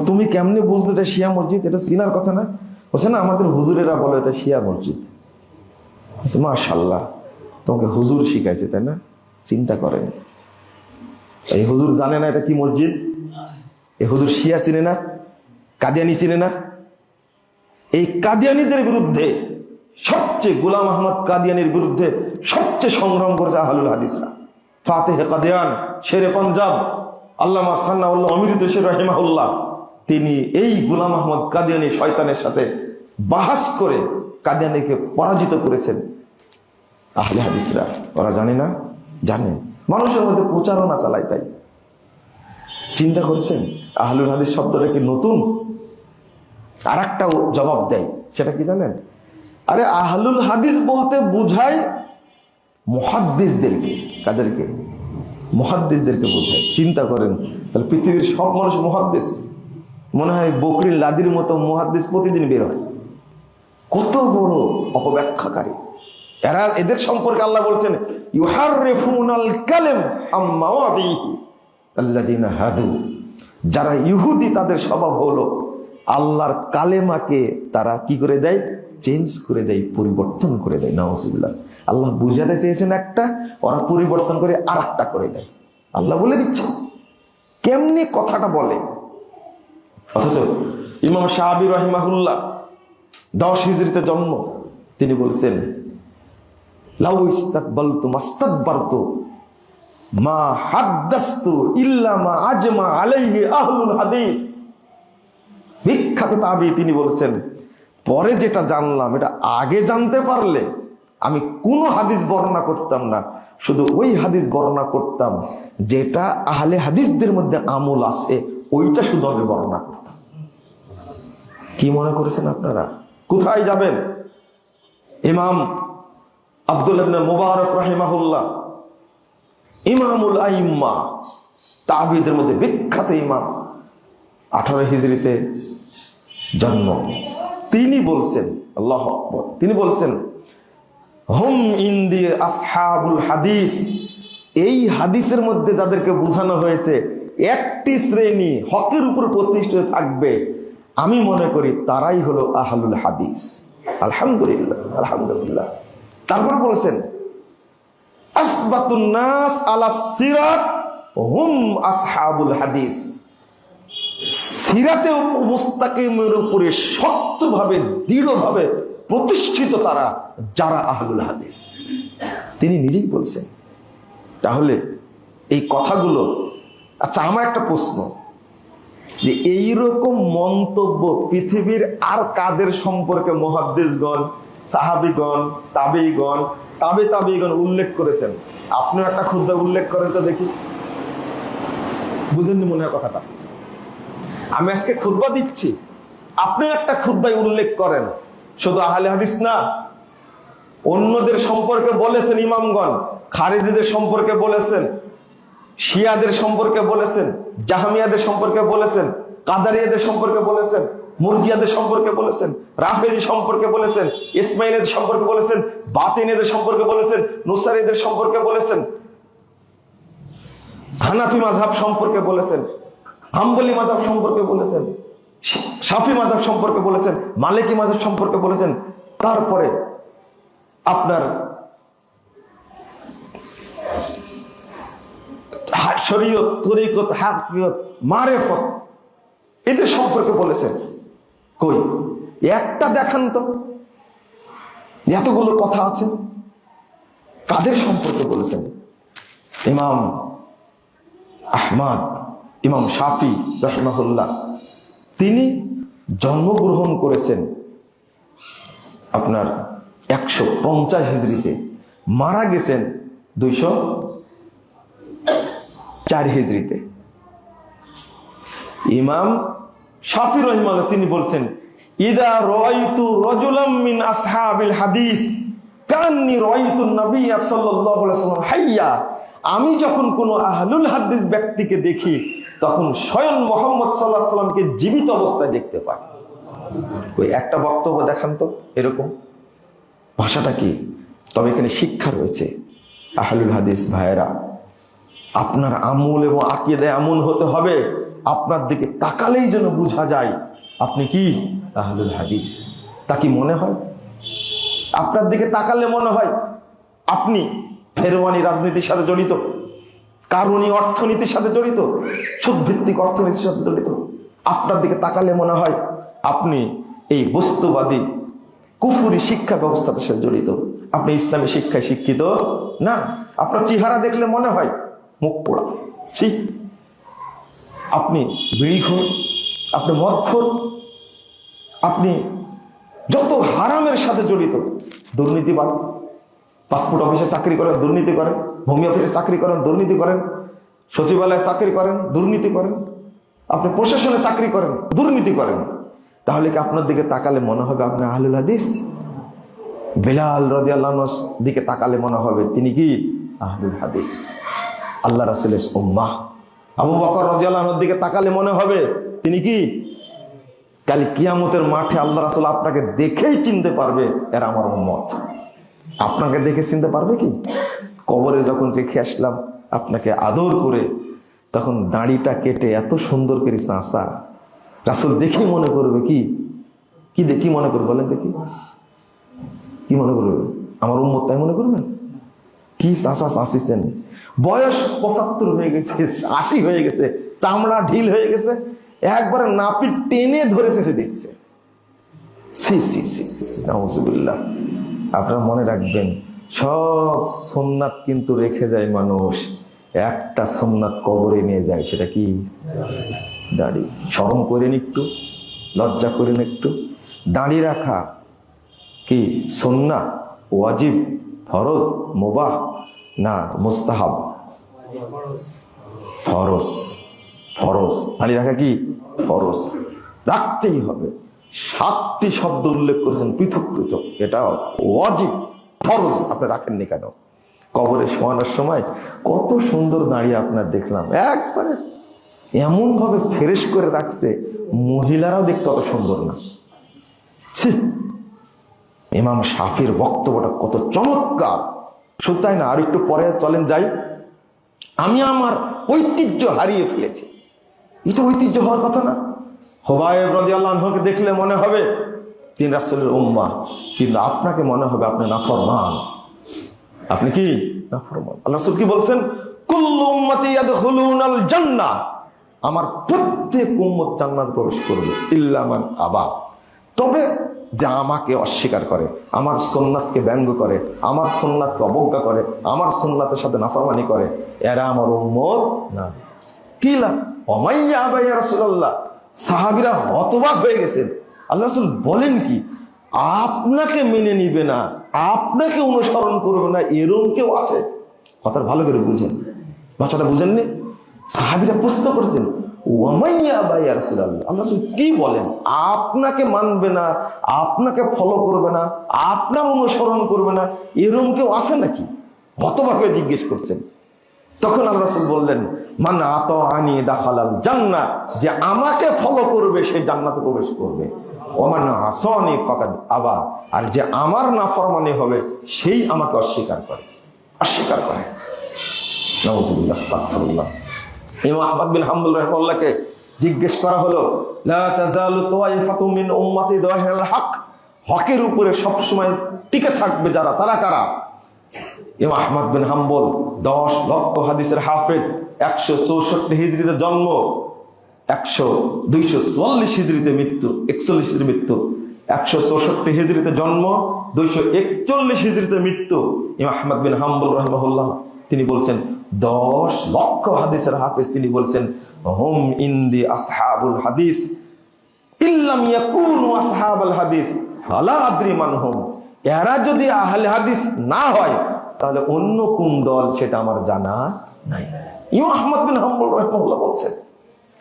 তুমি কেমনে বুঝলে এটা শিয়া মসজিদ? এটা চিনার কথা না? বলছে না, আমাদের হুজুরেরা বলে এটা শিয়া মসজিদ। মাশাআল্লাহ, তোমাকে হুজুর শিখাইছে, তাই না? চিন্তা করেন, এই হুজুর জানে না এটা কি মসজিদ? এই হুজুর শিয়া চিনে না, কাদিয়ানি চিনে না? এই কাদিয়ানিদের বিরুদ্ধে সবচেয়ে, গোলাম আহমদ কাদিয়ানির বিরুদ্ধে সবচেয়ে সংগ্রাম করেছে আহলুল হাদিসরা। ফাতেহে কাদিয়ান, শেরে পাঞ্জাব আল্লামা সান্নাউল্লাহ অমৃত শের রাহিমাহুল্লাহ, তিনি এই গোলাম আহমদ কাদিয়ানি শয়তানের সাথে বাহাস করে কাদিয়ানিকে পরাজিত করেছেন আহলে হাদিসরা। ওরা জানে না? জানে, মানুষের মধ্যে প্রচারণা চালায়। তাই চিন্তা করছেন আহলুল হাদিস শব্দটা কি নতুন? আর একটা জবাব দেয়, সেটা কি জানেন? আরে আহলুল হাদিস বলতে বুঝায় মুহাদ্দিসদেরকে। কাদেরকে? মুহাদ্দিসদেরকে বোঝায়। চিন্তা করেন, তাহলে পৃথিবীর সব মানুষ মুহাদ্দিস? মনে হয় বকরির লাদির মতো মুহাদ্দিস প্রতিদিন বের হয়। কত বড় অপব্যাখ্যাকারী এরা! এদের সম্পর্কে আল্লাহ বলছেন ইউহাররিফুনাল কালিম আম মাওয়াদিহি আল্লাযিনা হাদু। যারা ইহুদি তাদের স্বভাব হলো আল্লাহর কালেমাকে তারা কি করে দেয়? চেঞ্জ করে দেয়, পরিবর্তন করে দেয়। নাউজুবিল্লাহ। আল্লাহ বুঝাতে চেয়েছেন একটা, ওরা পরিবর্তন করে আর একটা করে দেয়। আল্লাহ বলে দিচ্ছে কেমনি কথাটা বলে। অথচ ইমাম শাহাবি রাহিমাহুল্লাহ 10 হিজরিতে জন্ম, তিনি বলছেন লাউ ইস্তাকবালতু মাস্তাকবারতু মা হাদ্দাসতু ইল্লা মা আজমা আলাইহি আহলুল হাদিস। বিখ্যাত তাবী, তিনি বলছেন পরে যেটা জানলাম এটা আগে জানতে পারলে আমি কোনো হাদিস বর্ণনা করতাম না, শুধু ওই হাদিস বর্ণনা করতাম যেটা আহলে হাদিসদের মধ্যে আমল আছে, ওইটা শুধু আমি বর্ণনা করতাম। কি মনে করেছেন আপনারা? কোথায় যাবেন? ইমাম আব্দুল্লাহ ইবনে মুবারক রাহিমাহুল্লাহ, ইমামুল আইম্মা, তাবিদের মধ্যে বিখ্যাত ইমাম, 18 হিজরিতে জন্ম। তিনি বলছেন, আল্লাহু আকবার, তিনি বলছেন হুম ইনদি আসহাবুল হাদিস, এই হাদিসের মধ্যে যাদেরকে বোঝানো হয়েছে একটি শ্রেণী হকের উপর প্রতিষ্ঠিত থাকবে, আমি মনে করি তারাই হলো আহলুল হাদিস। আলহামদুলিল্লাহ, আলহামদুলিল্লাহ। তারপর বলেছেন আসবাতুন নাস আলা সিরাত হুম আসহাবুল হাদিস, সিরাতে মুস্তাকিমের উপরে শক্তভাবে দৃঢ়ভাবে প্রতিষ্ঠিত তারা যারা আহলুল হাদিস। তিনি নিজেই বলছেন। তাহলে এই কথাগুলো, আচ্ছা আমার একটা প্রশ্ন, যে এইরকম মন্তব্য পৃথিবীর আর কাদের সম্পর্কে মুহাদ্দিসগণ, সাহাবীগণ, তাবেঈগণ, তাবেঈগণ উল্লেখ করেছেন? আপনিও একটা খুতবা উল্লেখ করেন তো দেখি। বুঝেননি মনে হয় কথাটা? আমি আজকে খুতবা দিচ্ছি, আপনিও একটা খুতবায় উল্লেখ করেন। শুধু আহলে হাদিস না, অন্যদের সম্পর্কে বলেছেন ইমামগণ, খারিজিদের সম্পর্কে বলেছেন, শিয়াদের সম্পর্কে বলেছেন, জাহমিয়াদের সম্পর্কে বলেছেন, কাদারিয়াদের সম্পর্কে বলেছেন, মুরজিয়াদের সম্পর্কে বলেছেন, রাফেজি সম্পর্কে বলেছেন, ইসমাইলীদের সম্পর্কে বলেছেন, বাতিনীদের সম্পর্কে বলেছেন, নুসারীদের সম্পর্কে বলেছেন, হানাফি মাযহাব সম্পর্কে বলেছেন, হাম্বলি মাযহাব সম্পর্কে বলেছেন, শাফি মাযহাব সম্পর্কে বলেছেন, মালিকি মাযহাব সম্পর্কে বলেছেন। তারপরে আপনার শরীয়ত, তরিকত, হাকিকত, মারেফত এদের সম্পর্কে বলেছেন। কই একটা দেখান তো, এতগুলো কথা আছে, কাদের সম্পর্কে বলেছেন? ইমাম আহমদ, ইমাম শাফি রাহিমাহুল্লাহ, তিনি জন্মগ্রহণ করেছেন আপনার 150 হিজরিতে, মারা গেছেন 204 হিজরিতে। ইমাম শাফি রাহিমাহুল্লাহ তিনি বলছেন, ইদা রাআইতু রাজুলাম মিন আসহাবিল হাদিস কান্নী রাআইতু নবী সাল্লাল্লাহু আলাইহি ওয়াসাল্লাম হাইয়া, আমি যখন কোন আহলুল হাদিস ব্যক্তিকে দেখি তখন স্বয়ং মুহাম্মদ সাল্লাল্লাহু আলাইহি ওয়াসাল্লামকে জীবিত অবস্থায় দেখতে পাই। ওই একটা বক্তব্য দেখান তো এরকম। ভাষাটা কি? তবে এখানে শিক্ষা রয়েছে। আহলুল হাদিস ভাইয়েরা, আপনার আমল এবং আকীদা এমন হতে হবে আপনার দিকে তাকালেই যেন বোঝা যায় আপনি কি আহলুল হাদিস। তা কি মনে হয়? আপনার দিকে তাকালে মনে হয় আপনি ফেরওয়ানি রাজনীতির সাথে জড়িত, কারণী অর্থনীতির সাথে জড়িত, সুদভিত্তিক অর্থনীতির সাথে জড়িত। আপনার দিকে তাকালে মনে হয় আপনি এই বস্তুবাদী কুফুরি শিক্ষা ব্যবস্থার সাথে জড়িত, আপনি ইসলামী শিক্ষায় শিক্ষিত না। আপনার চেহারা দেখলে মনে হয় মুখ পোড়া, আপনি বিড়িখোর, আপনি মদখোর, আপনি যত হারামের সাথে জড়িত, দুর্নীতিবাজ, পাসপোর্ট অফিসে চাকরি করেন, দুর্নীতি করেন, ভূমি অফিসে চাকরি করেন, দুর্নীতি করেন, সচিবালয়ে চাকরি করেন, দুর্নীতি করেন, আপনি প্রশাসনে চাকরি করেন, দুর্নীতি করেন, তাহলে কি আপনার দিকে তাকালে মনে হবে আপনি আহলুল হাদিস? বেলাল রাদিয়াল্লাহু আনহুর দিকে তাকালে মনে হবে তিনি কি আহলুল হাদিস, আল্লাহ রাসূলের উম্মাহ। আবু বকর রাদিয়াল্লাহু আনহুর দিকে তাকালে মনে হবে তিনি কি? কাল কিয়ামতের মাঠে আল্লাহ রাসূল আপনাকে দেখেই চিনতে পারবে এরা আমার উম্মত। আপনাকে দেখে চিনতে পারবে কি? কবরে যখন রেখে আসলাম আপনাকে আদর করে, তখন দাড়িটা কেটে এত সুন্দর করে চাঁচা, রাসূল দেখেই মনে করবে কি কি দেখি মনে করবে? বলেন দেখি, কি মনে করবে? আমার উম্মত তাই মনে করবেন? কি চাঁচা চাঁচিছেন, বয়স 75 হয়ে গেছে, 80 হয়ে গেছে, চামড়া ঢিল হয়ে গেছে, একবারে নাপি টেনে ধরে চেঁচে দিচ্ছে। নাউজুবিল্লাহ। আপনারা মনে রাখবেন, সব সুন্নাত কিন্তু রেখে যায় মানুষ, একটা সুন্নাত কবরে নিয়ে যায়, সেটা কি? দাড়ি। শরম করেন একটু, লজ্জা করেন একটু। দাড়ি রাখা কি সুন্নাত? ওয়াজিব, ফরজ, মুবাহ না মুস্তাহাব? ফরজ। ফরজ দাঁড়ি রাখা কি ফরজ, রাখতেই হবে। 7টি শব্দ উল্লেখ করেছেন পৃথক পৃথক, এটা ওয়াজিব, ফরজ। আপনি রাখেননি কেন? কবরে শোয়ানোর সময় কত সুন্দর দাঁড়িয়ে আপনার দেখলাম, একবারে এমন ভাবে ফ্রেশ করে রাখছে, মহিলারাও দেখতে অত সুন্দর না। ইমাম শাফির বক্তব্যটা কত চমৎকার, শুধু তাই না, আর একটু পরে চলেন যাই। আমি আমার ঐতিহ্য হারিয়ে ফেলেছি, এটা ঐতিহ্য হওয়ার কথা না। হুবায়ব রাদিয়াল্লাহু আনহুকে দেখলে মনে হবে তিনি রাসূলের উম্মাহ, কিন্তু আপনাকে মনে হবে আপনি নাফরমান। আপনি কি নাফরমান? আল্লাহ রাসূল কি বলছেন? কুল্লু উম্মতি ইয়াদখুলুনাল জান্নাহ, আমার প্রত্যেক উম্মত জান্নাতে প্রবেশ করবে ইল্লা মান আবা, তবে যা আমাকে অস্বীকার করে, আমার সুন্নাতকে ব্যঙ্গ করে, আমার সুন্নাতকে অবজ্ঞা করে, আমার সুন্নাতের সাথে নাফরমানি করে, এরা আমার উম্মত না। কিলা ওমাইয়া আবা ইয়া রাসূলুল্লাহ, সাহাবীরা হতবাক হয়ে গেছেন। আল্লাহ রাসূল বলেন কি, আপনাকে মেনে নিবে না, আপনাকে অনুসরণ করবে না, এরকম কেউ আছে? কথাটা ভালো করে বুঝেন, ভাষাটা বুঝেননি? সাহাবীরা প্রশ্ন করেছেন, ওয়ামাইয়া আবা ইয়া রাসূলুল্লাহ, আল্লাহ রাসূল কি বলেন? আপনাকে মানবে না, আপনাকে ফলো করবে না, আপনার অনুসরণ করবে না, এরকম কেউ আছে নাকি? হতবাক হয়ে জিজ্ঞেস করছেন। তখন আল্লাহ রাসূল বললেন, মান আতাআনি দাখালাল জান্নাহ, যে আমাকে ফলো করবে সে জান্নাতে প্রবেশ করবে। ওমান আসানি ফাকাদ আবা, আর যে আমার নাফরমানি হবে সেই আমাকে অস্বীকার করে, অস্বীকার করে। নাউযুবিল্লাহ, আস্তাগফিরুল্লাহ। ইমাম আহমদ বিন হাম্বল রাহিমাহুল্লাহকে জিজ্ঞেস করা হলো, লা তাযালু তাওয়াইফাতুম মিন উম্মতি যাহিরুল হক, হকের উপরে সব সময় টিকে থাকবে যারা, তারা কারা? ইমাম আহমদ বিন হাম্বল 10 লক্ষ হাদিসের হাফেজ, 164 হিজরিতে জন্ম, 244 হিজরিতে মৃত্যু, 41 হিজরিতে মৃত্যু, 164 হিজরিতে জন্ম, 241 হিজরিতে মৃত্যু। ইমাম আহমদ বিন হাম্বল রাহিমাহুল্লাহ তিনি বলছেন 10 লক্ষ হাদিসের হাফেজ, তিনি বলছেন হুম ইনদি আসহাবুল হাদিস ইল্লাম ইয়াকুনু আসহাবুল হাদিস ফালা আদরি মান হুম, এরা যদি আহলে হাদিস না হয় তাহলে অন্য কোন দল সেটা আমার জানা নাই। ইমাম আহমদ বিন হাম্বল রাহিমাহুল্লাহ বলছেন।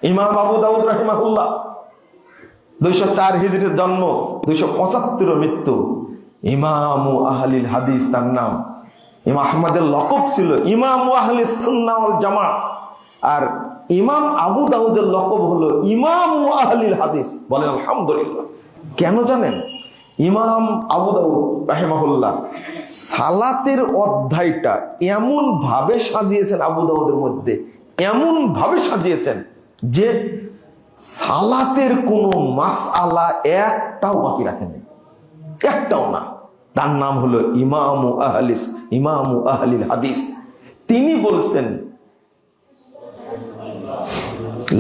ইমাম আবু দাউদ রাহিমাহুল্লাহ 204 হিজরির জন্ম, 275 মৃত্যু, ইমামু আহলিল হাদিস তার নাম। ইমাম আহমদের লকব ছিল ইমামু আহলিস সুন্নাহ ওয়াল জামাআহ, আর ইমাম আবু দাউদের লকব হলো ইমামু আহলিল হাদিস। বলেন আলহামদুলিল্লাহ। কেন জানেন? ইমাম আবু দাউদ রাহিমাহুল্লাহ সালাতের অধ্যায়টা এমন ভাবে সাজিয়েছেন, আবু দাউদের মধ্যে এমন ভাবে সাজিয়েছেন যে সালাতের কোনো মাসআলা একটাও বাকি রাখেননি, একটাও না। তার নাম হলো ইমামু আহলিল হাদিস। তিনি বলছেন,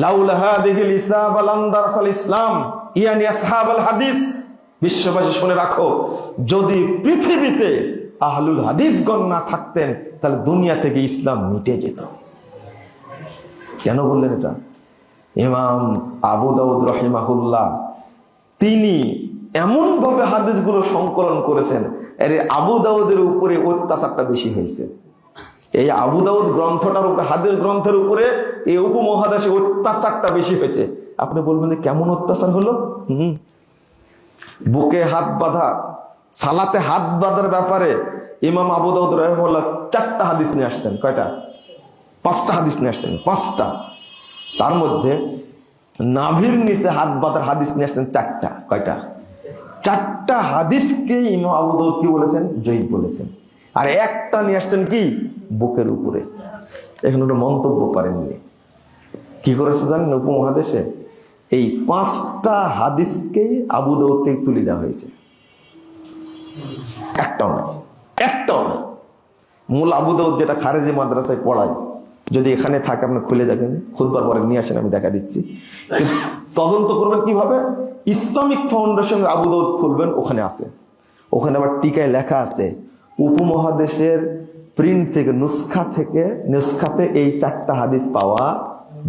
লাউলা হাদিহিল ইসাবা লাম দারাসাল ইসলাম ইয়ানি আসহাবুল হাদিস। বিশ্ববাসী শুনে রাখো, যদি পৃথিবীতে আহলুল হাদিসগণ না থাকতেন তাহলে দুনিয়া থেকে ইসলাম মিটে যেত। কেন বললেন এটা? ইমাম আবু দাউদ রাহিমাহুল্লাহ তিনি এমন ভাবে হাদিসগুলো সংকলন করেছেন, এর আবু দাউদের উপরে অত্যাচারটা বেশি হয়েছে। এই আবু দাউদ গ্রন্থটার উপরে, হাদিস গ্রন্থের উপরে এই উপমহাদেশে অত্যাচারটা বেশি হয়েছে। আপনি বলবেন যে কেমন অত্যাচার হলো? বুকে হাত বাঁধা, সালাতে হাত বাঁধার ব্যাপারে ইমাম আবু দাউদ রাহিমাহুল্লাহ 4টা হাদিস নিয়ে আসছেন। কয়টা? 5টা হাদিস নিয়ে আসছেন, 5টা। তার মধ্যে নাভির নিচে হাত বাঁধার হাদিস নিয়ে আসছেন 4টা। কয়টা? 4টা হাদিসকে ইমাম আবু দাউদ কি বলেছেন? জয়ীফ বলেছেন। আর একটা নিয়ে আসছেন কি? বুকের উপরে। এখানে একটা মন্তব্য করেননি। কি করেছে জানেন? উপমহাদেশে এই 5টা হাদিসকেই আবু দাউদ থেকে তুলে দেওয়া হয়েছে, একটাও নাই, একটাও নাই। মূল আবু দাউদ যেটা খারেজি মাদ্রাসায় পড়ায়, যদি এখানে থাকে আপনি খুলে দেখেন, খুদবার পরে নিয়ে আসেন, আমি দেখা দিচ্ছি। তদন্ত করবেন কিভাবে? ইসলামিক ফাউন্ডেশন আবু দাউদ খুলবেন, ওখানে আছে। ওখানে আবার টিকায় লেখা আছে উপমহাদেশের প্রিন্ট থেকে, নুসখাতে এই 4টা হাদিস পাওয়া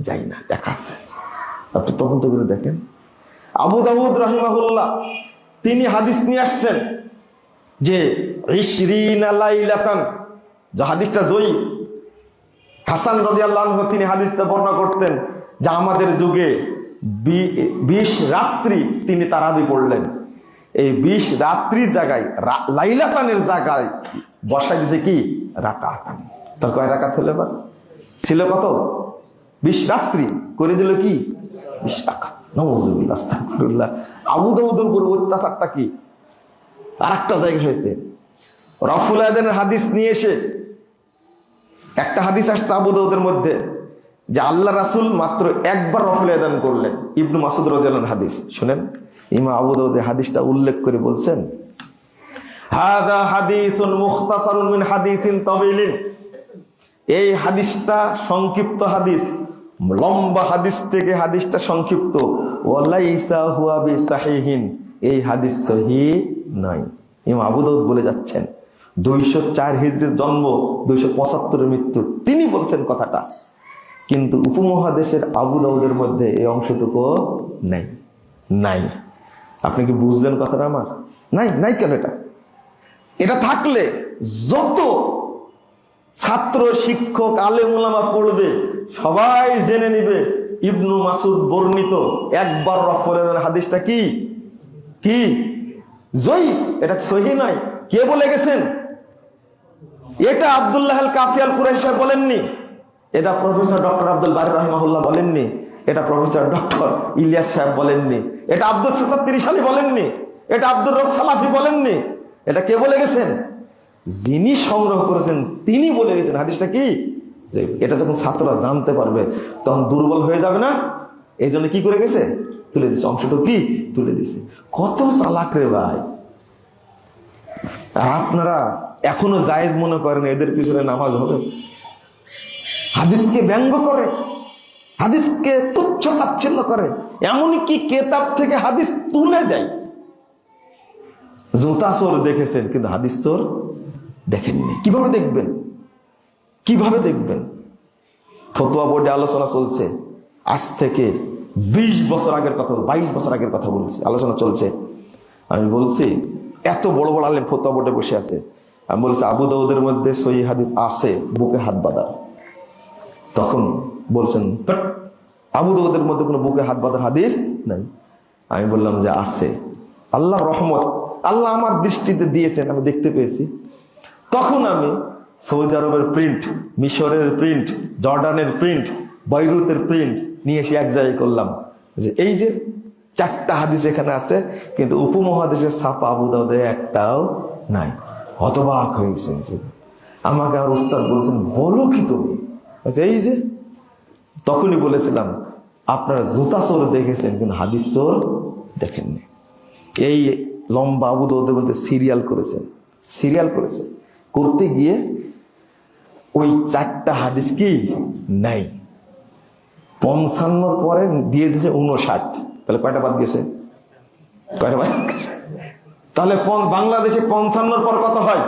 যায় না, লেখা আছে। আপনি তদন্ত করে দেখেন। আবু দাউদ রাহিমাহুল্লাহ তিনি হাদিস নিয়ে আসছেন যে ইশরিনা লাইলাতান, যে হাদিসটা জয়ী। হাসান রাদিয়াল্লাহু আনহু তিনি হাদিসটা বর্ণনা করতেন যে আমাদের যুগে 20 রাত্রি তিনি তারাবি পড়লেন। এই 20 রাত্রির জায়গায় লাইলাতানের জায়গায় বসাই দিয়েছে কি রাকাতান। তার কয় রাকাত হলো? এবার ছিল কত? 20 রাত্রি করে দিল কি 20 রাকাত। নাউযুবিল্লাহ, আস্তাগফিরুল্লাহ। আবু দাউদের উপর অত্যাচারটা কি আরেকটা জায়গা হয়েছে। রফুল আযানের হাদিস নিয়ে এসে একটা হাদিস আসছে আবু দাউদের মধ্যে যে আল্লাহ রাসূল মাত্র একবার রফুল আযান করলেন। ইবনু মাসউদ রাদিয়াল্লাহু আনহু হাদিস শুনেন। ইমাম আবু দাউদ হাদিসটা উল্লেখ করে বলছেন, হাদা হাদিসুন মুখতাসারুন মিন হাদিসিন তাওয়িলিন, এই হাদিসটা সংক্ষিপ্ত হাদিস, লম্বা হাদিস থেকে হাদিসটা সংক্ষিপ্ত। ওয়ালাইসা হুয়া বিসাহিহিন, এই হাদিস সহিহ নয়। ইমাম আবু দাউদ বলে যাচ্ছেন 204 হিজরির জন্ম, 275 এর মৃত্যু, তিনি বলছেন কথাটা। কিন্তু উপমহাদেশের আবু দাউদের মধ্যে এই অংশটুকু নাই। নাই, আপনি কি বুঝলেন কথাটা আমার? নাই, নাই কেন? এটা থাকলে যত ছাত্র শিক্ষক আলেম উলামা পড়বে সবাই জেনে নিবে ইবনু মাসউদ বর্ণিত একবার রফুল আযানের হাদিসটা কি কি জয়ী, এটা সহিহ নয়। কে বলে গেছেন? এটা আব্দুল্লাহ আল কাফি আল কুরাইশি সাহেব বলেননি, এটা প্রফেসর ডক্টর আব্দুল বারী রাহিমাহুল্লাহ বলেননি, এটা প্রফেসর ডক্টর ইলিয়াস সাহেব বলেননি, এটা আব্দুল সাত্তার তিরিশালী বলেননি, এটা আব্দুর রব সালাফি বলেননি। এটা কে বলে গেছেন? যিনি সংগ্রহ করেছেন তিনি বলে গেছেন হাদিসটা কি। এটা যখন ছাত্ররা জানতে পারবে তখন দুর্বল হয়ে যাবে না, এই জন্য কি করে গেছে তুলে দিচ্ছে, অংশটা কি তুলে দিচ্ছে। কত চালাক রে ভাই! আর আপনারা এখনো জায়েজ মনে করেন এদের পিছনে নামাজ হবে? হাদিসকে ব্যঙ্গ করে, হাদিসকে তুচ্ছ তাচ্ছিল্য করে, এমনকি কেতাব থেকে হাদিস তুলে দেয়। জুতা চোর দেখেছেন কিন্তু হাদিস চোর দেখেননি। কিভাবে দেখবেন? কিভাবে দেখবেন? ফতোয়া বোর্ডে আলোচনা চলছে, আজ থেকে 20 বছর আগের কথা, 22 বছর আগের কথা বলছি, আলোচনা চলছে। আমি বলছি এত বড় বড় আলেম ফতোয়া বোর্ডে বসে আছে, আমি বলছি আবু দাউদের মধ্যে সহিহ হাদিস আছে, বুকে হাত বাঁধার। তখন বলছেন আবু দাউদের মধ্যে কোনো বুকে হাত বাঁধার হাদিস নাই। আমি বললাম যে আছে, আল্লাহর রহমত, আল্লাহ আমার দৃষ্টিতে দিয়েছেন, আমি দেখতে পেয়েছি। তখন আমি সৌদি আরবের প্রিন্ট, মিশরের প্রিন্ট, জর্ডানের প্রিন্ট, বৈরুতের প্রিন্ট নিয়ে এসে এক জায়গায় করলাম যে এই যে 4টা হাদিস এখানে আছে, কিন্তু উপমহাদেশের ছাপা আবু দাউদে একটাও নাই। হতবাক হয়ে গেছেন। আমাকে আর উস্তাদ বলছেন বলো কি তুমি? এই যে তখনই বলেছিলাম আপনারা জুতা চোর দেখেছেন কিন্তু হাদিস চোর দেখেননি। এই লম্বা আবু দাউদের মধ্যে সিরিয়াল করেছেন, সিরিয়াল করেছে, করতে গিয়ে ওই 4টা হাদিস কি নাই। 55 পরে দিয়ে দিয়েছে 59। তাহলে কয়টা বাদ গেছে? কয়টা বাদ গেছে? তাহলে বাংলাদেশে 55 পর কত হয়?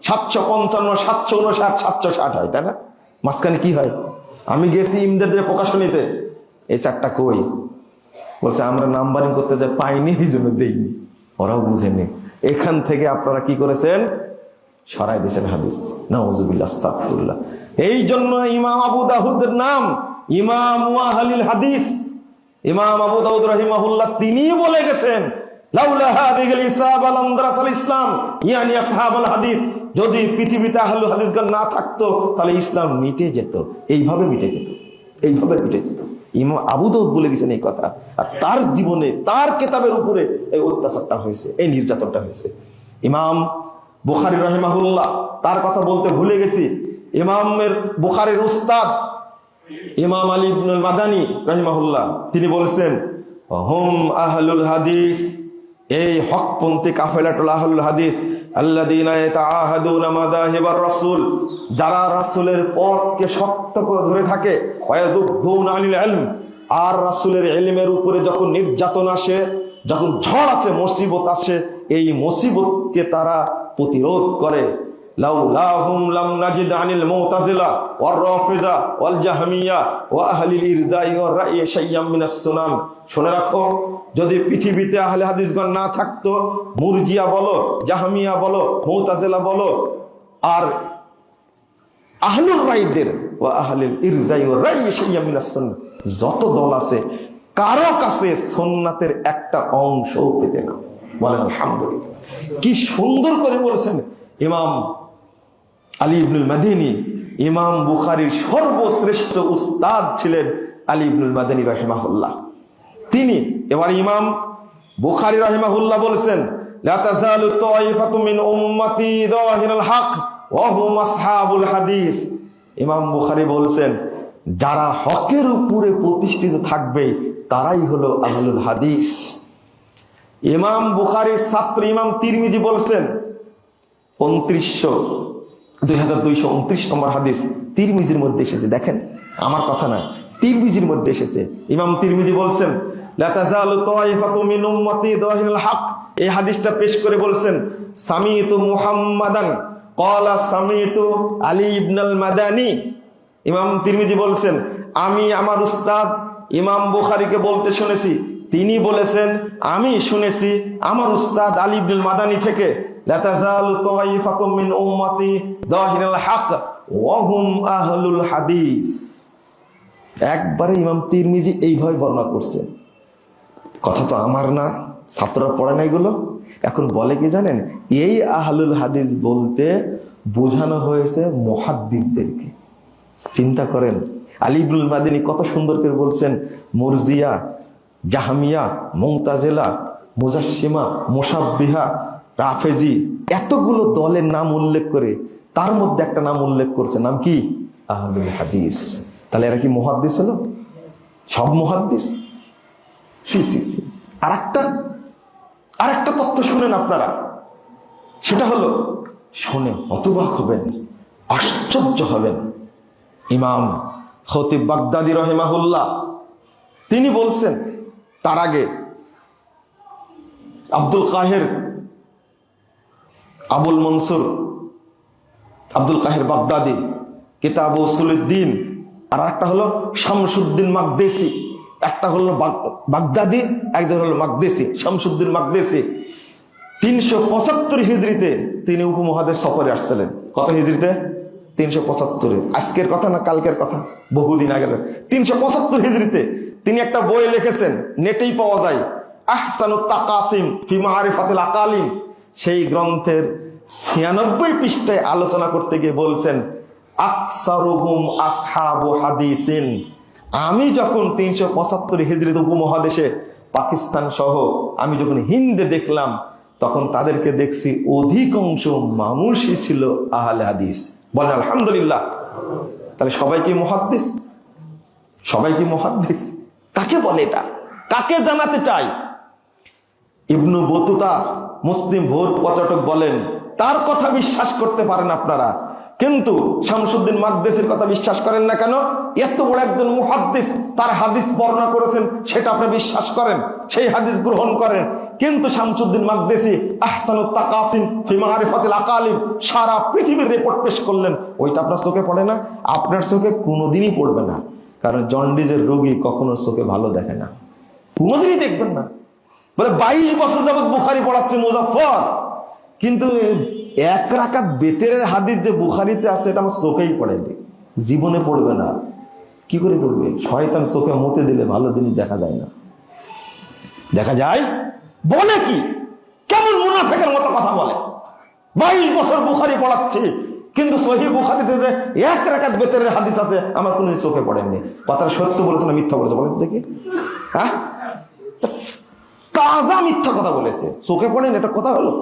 755, 759, 760 হয়, তাই না? মাঝখানে কি হয়? আমি গেছি ইমদাদের প্রকাশনীতে, এই 4টা কই? বলছে আমরা নাম্বারিং করতে যাই, পাইনি, এই জন্য দেইনি। ওরাও বুঝেনি। এখান থেকে আপনারা কি করেছেন? সরাই দিয়েছেন হাদিস। নাউযুবিল্লাহ, আস্তাগফিরুল্লাহ। এই জন্য ইমাম আবু দাউদের নাম ইমাম আহলিল হাদিস। ইমাম আবু দাউদ রাহিমাহুল্লাহ তিনি বলে গেছেন লাউলা হাদিহিল ইসাবা লাম দারাসাল ইসলাম, ইয়ানি আসহাবুল হাদিস। যদি পৃথিবীতে আহলুল হাদিসগণ না থাকতো তাহলে ইসলাম মিটে যেত, এইভাবে মিটে যেত, এইভাবে মিটে যেত। ইমাম আবু দাউদ বলে গেছেন এই কথা, আর তার জীবনে তার কিতাবের উপরে এই অত্যাচারটা হয়েছে, এই নির্যাতনটা হয়েছে। ইমাম বুখারী রাহিমাহুল্লাহ, তার কথা বলতে ভুলে গেছি, ইমামের বুখারীর উস্তাদ ইমাম আলী ইবনুল মাদানী রাহিমাহুল্লাহ তিনি বলেছেন হুম আহলুল হাদিস, এই হকপন্থী কাফেলাতুল আহলুল হাদিস আল্লাযীনা ইয়াতাআহাদুনা মাযাহিবার রাসূল, যারা রাসূলের পথকে শক্ত করে ধরে থাকে, ওয়ায়াযুবুনা আনিল ইলম, আর রাসূলের ইলমের উপরে যখন নির্যাতন আসে, যখন ঝড় আসে, মুসিবত আসে, এই মুসিবতকে তারা প্রতিরোধ করে, লাউলাহুম লাম নাজিদ আনিল মুতাজিলা ওয়ার রাফিজা ওয়াল জাহমিয়া ওয়া আহলিল ইরজাই ওয়ার রাই শাইয়াম মিনাস সুনান। শুনে রাখো, যদি পৃথিবীতে আহলে হাদিসগণ না থাকতো, মুরজিয়া বলো, জাহমিয়া বলো, মুতাজিলা বলো, আর আহলুর রাইদের ওয়া আহলিল ইরজাই ওয়ার রাই শাইয়াম মিনাস সুনান, যত দল আছে কারো কাছে সুন্নাতের একটা অংশও পেতে না। বলেন আলহামদুলিল্লাহ। কি সুন্দর করে বলেছেন ইমাম আলী ইবনুল মাদিনী। ইমাম বুখারীর সর্বশ্রেষ্ঠ উস্তাদ ছিলেন আলী ইবনুল মাদিনী রাহিমাহুল্লাহ। তিনি এবার ইমাম বুখারী রাহিমাহুল্লাহ বলেছেন, লা তাযালু তাইফাতু মিন উম্মতি যাহিরুল হক ওয়া হুম আসহাবুল হাদিস। ইমাম বুখারী বলেছেন, যারা হকের উপরে প্রতিষ্ঠিত থাকবে তারাই হলো আহলুল হাদিস। ইমাম বুখারীর ছাত্র ইমাম তিরমিজি বলছেন 2229 নম্বর হাদিস তিরমিজির মধ্যে এসেছে। দেখেন, আমার কথা নয়, তিরমিজির মধ্যে এসেছে। ইমাম তিরমিজি বলছেন, লা তাযালু তাইফাতু মিন উম্মতি যাহিরুল হক। এই হাদিসটা পেশ করে বলছেন, সামিতু মুহাম্মাদান ক্বালা সামিতু আলী ইবনুল মাদানী। ইমাম তিরমিজি বলছেন, আমি আমার উস্তাদ ইমাম বুখারীকে বলতে শুনেছি, তিনি বলেছেন আমি শুনেছি আমার উস্তাদ আলী ইবনুল মাদানী থেকে, লা তাযালু তাইফাতুম মিন উম্মতি যাহিরুল হক ওয়া হুম আহলুল হাদিস। একবারে ইমাম তিরমিজি এইভাবে বর্ণনা করছেন। কথা তো আমার না, ছাত্ররা পড়ে না এগুলো। এখন বলে কি জানেন, এই আহলুল হাদিস বলতে বোঝানো হয়েছে মুহাদ্দিসদেরকে। চিন্তা করেন, আলী ইবনুল মাদিনী কত সুন্দর করে বলছেন, মুরজিয়া, জাহমিয়া, মুতাজিলা, মুজাসসিমা, মুশাব্বিহা, রাফেজি, এতগুলো দলের নাম উল্লেখ করে তার মধ্যে একটা নাম উল্লেখ করছে, নাম কি? আহলুল হাদিস। তাহলে এরা কি মুহাদ্দিস হলো? সব মুহাদ্দিস? সি সি সি। আরেকটা তথ্য শুনেন আপনারা, সেটা হলো, শুনে হতবাক হবেন, আশ্চর্য হবেন। ইমাম খতিব বাগদাদি রাহিমাহুল্লাহ তিনি বলছেন, তার আগে আব্দুল কাহের আবুল মনসুর আব্দুল কাহের বাগদাদি কিতাব উসুলুদ্দিন, আর একটা হলো শামসুদ্দিন মাকদেসি। একটা হলো বাগদাদি, একজন হলো মাকদেসি, শামসুদ্দিন মাকদেসি। 375 হিজরিতে তিনি উপমহাদেশ সফরে আসছিলেন। কত হিজরিতে? 375। আজকের কথা না কালকের কথা, বহুদিন আগে। 375 হিজরিতে তিনি একটা বই লিখেছেন, নেটেই পাওয়া যায়, আহসানুত তাকাসিম ফি মারিফাতিল আকালিম। সেই গ্রন্থের 96 পৃষ্ঠায় আলোচনা করতে গিয়ে বলছেন, আকসারুহুম আসহাবু হাদিসিন। আমি যখন 375 হিজরিতে উপমহাদেশে পাকিস্তান সহ আমি যখন হিন্দে দেখলাম, তখন তাদেরকে দেখছি অধিকাংশ মানুষই ছিল আহলে হাদিস। বলেন আলহামদুলিল্লাহ। তাহলে সবাই কি মুহাদ্দিস? সবাই কি মুহাদ্দিস? কাকে বলে এটা? কাকে জানাতে চাই? ইবনু বতুতা মুসলিম ভোর পর্যটক বলেন, তার কথা বিশ্বাস করতে পারেন আপনারা, কিন্তু শামসুদ্দিন মাকদেসির কথা বিশ্বাস করেন না কেন? এত বড় একজন মুহাদ্দিস, তার হাদিস বর্ণনা করেছেন, সেটা আপনি বিশ্বাস করেন, সেই হাদিস গ্রহণ করেন। কিন্তু শামসুদ্দিন মাকদেসি আহসানুত তাকাসিম ফি মারিফাতিল আকালিম সারা পৃথিবীর রিপোর্ট পেশ করলেন, ওইটা আপনার চোখে পড়ে না? আপনার চোখে কোনোদিনই পড়বে না, কারণ জন্ডিজের রোগী কখনো চোখে ভালো দেখে না, কোনোদিনই দেখবেন না। বলে 22 বছর যাবত বুখারী পড়াচ্ছে মুজাফফর, কিন্তু 1 রাকাত বেতেরের হাদিস যে বুখারীতে আছে এটা আমার চোখেই পড়েনি, জীবনে পড়বে না। কি করে পড়বে? শয়তান চোখে মতে দিলে ভালো জিনিস দেখা যায় না। দেখা যায়? বলে কি? কেমন মুনাফিকের মতো কথা বলে। 22 বছর বুখারী পড়াচ্ছে, কিন্তু সহিহ বুখারীতে যে 1 রাকাত বেতেরের হাদিস আছে আমার কোনো চোখে পড়েনি। কথাটা সত্য বলেছে না মিথ্যা বলেছে? বলেন দেখি। হ্যাঁ, তাজা মিথ্যা কথা বলেছে, চোখে পড়েনি, এটা কথা হলো?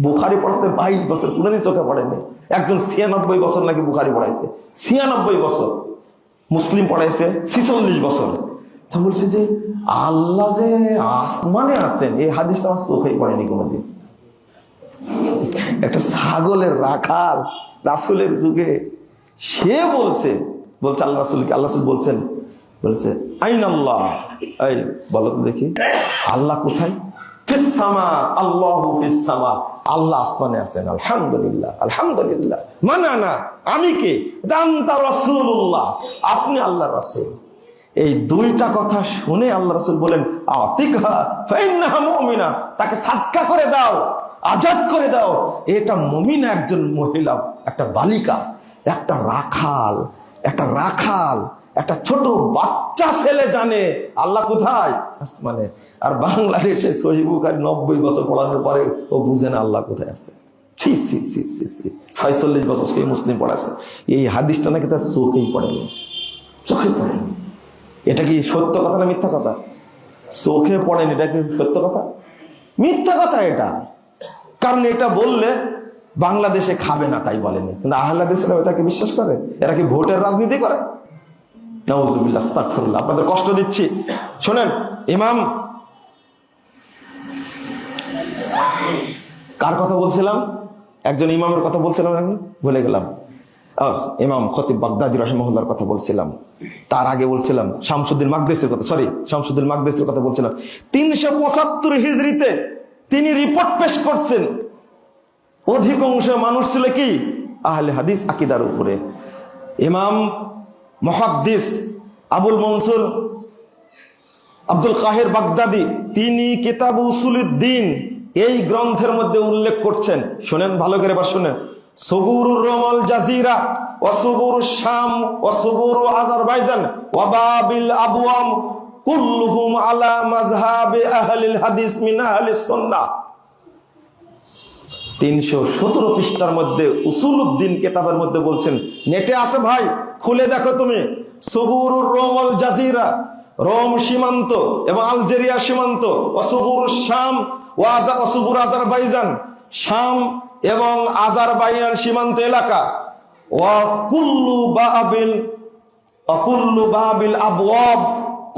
বুখারী পড়াচ্ছে 22 বছর, কোনোদিন চোখে পড়েনি। একজন 96 বছর নাকি বুখারী পড়াইছে, 96 বছর। মুসলিম পড়াইছে 46 বছর। তা বলছে যে আল্লাহ যে আসমানে আছেন, এই হাদিসটা আমার চোখেই পড়েনি কোনোদিন। একটা ছাগলের রাখাল রাসূলের যুগে সে বলছে আল্লাহ রাসূলকে, আল্লাহ রাসূল বলছে আইন আল্লাহ, এই বলো তো দেখি আল্লাহ কোথায়? ফিস সামা, আল্লাহু ফিস সামা, আল্লাহ আসমানে আছেন। আলহামদুলিল্লাহ, আলহামদুলিল্লাহ। মানানা, আমি কে? আনতা রাসূলুল্লাহ, আপনি আল্লাহর রাসূল। এই দুইটা কথা শুনে আল্লাহ রাসূল বলেন, আতিকহা ফাইন্নাহা মুমিনা, তাকে সাদকা করে দাও, আজাদ করে দাও। এটা মুমিনা, একজন মহিলা, একটা বালিকা, একটা রাখাল, একটা ছোট বাচ্চা ছেলে জানে আল্লাহ কোথায়? আসমানে। আর বাংলাদেশে সহিহ বুখারী 90 বছর পড়ানোর পরে ও বুঝে না আল্লাহ কোথায় আছে। ছি ছি ছি ছি ছি, 46 বছর সহিহ মুসলিম পড়াছে, এই হাদিসটা নাকি তার চোখেই পড়েনি, চোখে পড়েনি। এটা কি সত্য কথা না মিথ্যা কথা? চোখে পড়েনি, এটা কি সত্য কথা? মিথ্যা কথা এটা। কারণ এটা বললে বাংলাদেশে খাবে না তাই বলেনি, কিন্তু আহলে হাদিসরা এটাকে বিশ্বাস করে। এরা কি ভোটের রাজনীতি করে? নাউজুবিল্লাহ, আস্তাগফিরুল্লাহ। আপনাদের কষ্ট দিচ্ছি, শোনেন। ইমাম, কার কথা বলছিলাম? একজন ইমামের কথা বলছিলাম, এখন ভুলে গেলাম। ইমাম খতিব বাগদাদি রাহিমাহুল্লাহর কথা বলছিলাম। তার আগে বলছিলাম শামসুদ্দিন মাকদেসির কথা, শামসুদ্দিন মাকদেসির কথা বলছিলাম। 375 হিজরিতে তিনি রিপোর্ট পেশ করছেন। অধিকাংশ মানুষ ছিল কি? আহলে হাদিস আকীদার উপরে। ইমাম মুহাদ্দিস আবুল মনসুর আব্দুল কাহির বাগদাদি, তিনি কিতাব উসুলুদ্দিন এই গ্রন্থের মধ্যে উল্লেখ করছেন। শোনেন ভালো করে, এবার শোনেন। সুগুরুর রোমাল জাজিরা ওয়া সুগুরুশ শাম ওয়া সুগুরু আজারবাইজান ওয়া বাবিল আবওয়াম কুল্লুহুম আলা মাযহাবি আহলিল হাদিস মিন আহলিস সুন্নাহ। 317 পৃষ্ঠার মধ্যে উসুলুদ্দিন কিতাবের মধ্যে বলছেন, নেটে আছে ভাই, খুলে দেখো তুমি। সুগুরুর রোমাল জাজিরা, রোম সীমান্ত এবং আলজেরিয়া সীমান্ত, ওয়া সুগুরুশ শাম ওয়া সুগুরু আজারবাইজান, শাম এবং আজারবাইজান সীমান্ত এলাকা, ওয়া কুল্লু বাবিল আবওয়াব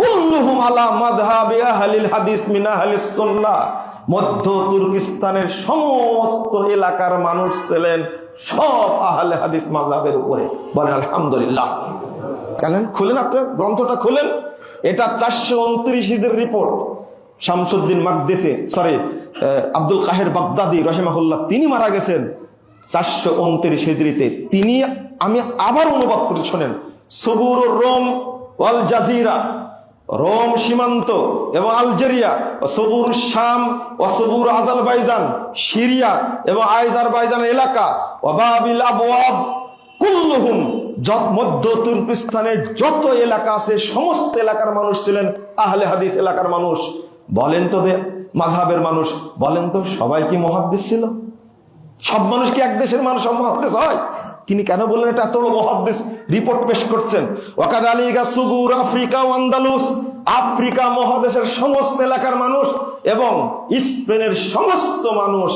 কুল্লুহুম আলা মাযহাবি আহলিল হাদিস মিন আহলিস সুন্নাহ। মধ্য তুর্কিস্তানের সমস্ত এলাকার মানুষ ছিলেন সব আহলে হাদিস মাযহাবের উপরে। বলেন আলহামদুলিল্লাহ। কেন খুলেন, আপনার গ্রন্থটা খুলেন। এটা 429 হিজরির রিপোর্ট। শামসুদ্দিন মাকদেসি, আব্দুল কাহির বাগদাদি রাহিমাহুল্লাহ, তিনি মারা গেছেন 429 হিজরিতে। তিনি, আমি আবার অনুবাদ করে শোনেন। সুগুরুর রোম ওয়াল জাজিরা, রোম সীমান্ত এবং আলজেরিয়া, সুগুরুশ শাম ওয়া সুগুরু আজারবাইজান, সিরিয়া এবং আজারবাইজান এলাকা, ওয়া বাবিল আবওয়াব কুল্লুহুম, মধ্য তুর্কিস্তানের যত এলাকা আছে সমস্ত এলাকার মানুষ ছিলেন আহলে হাদিস এলাকার মানুষ। বলেন তো মাযহাবের মানুষ, বলেন তো সবাই কি মুহাদ্দিস ছিল? সব মানুষ কি এক দেশের মানুষ সব মুহাদ্দিস হয়? তিনি কেন বললেন এটা এত বড় মুহাদ্দিস রিপোর্ট পেশ করছেন? ওয়াকাদালিকা সুগুর আফ্রিকা ও আন্দালুস, আফ্রিকা মহাদেশের সমস্ত এলাকার মানুষ এবং স্পেনের সমস্ত মানুষ,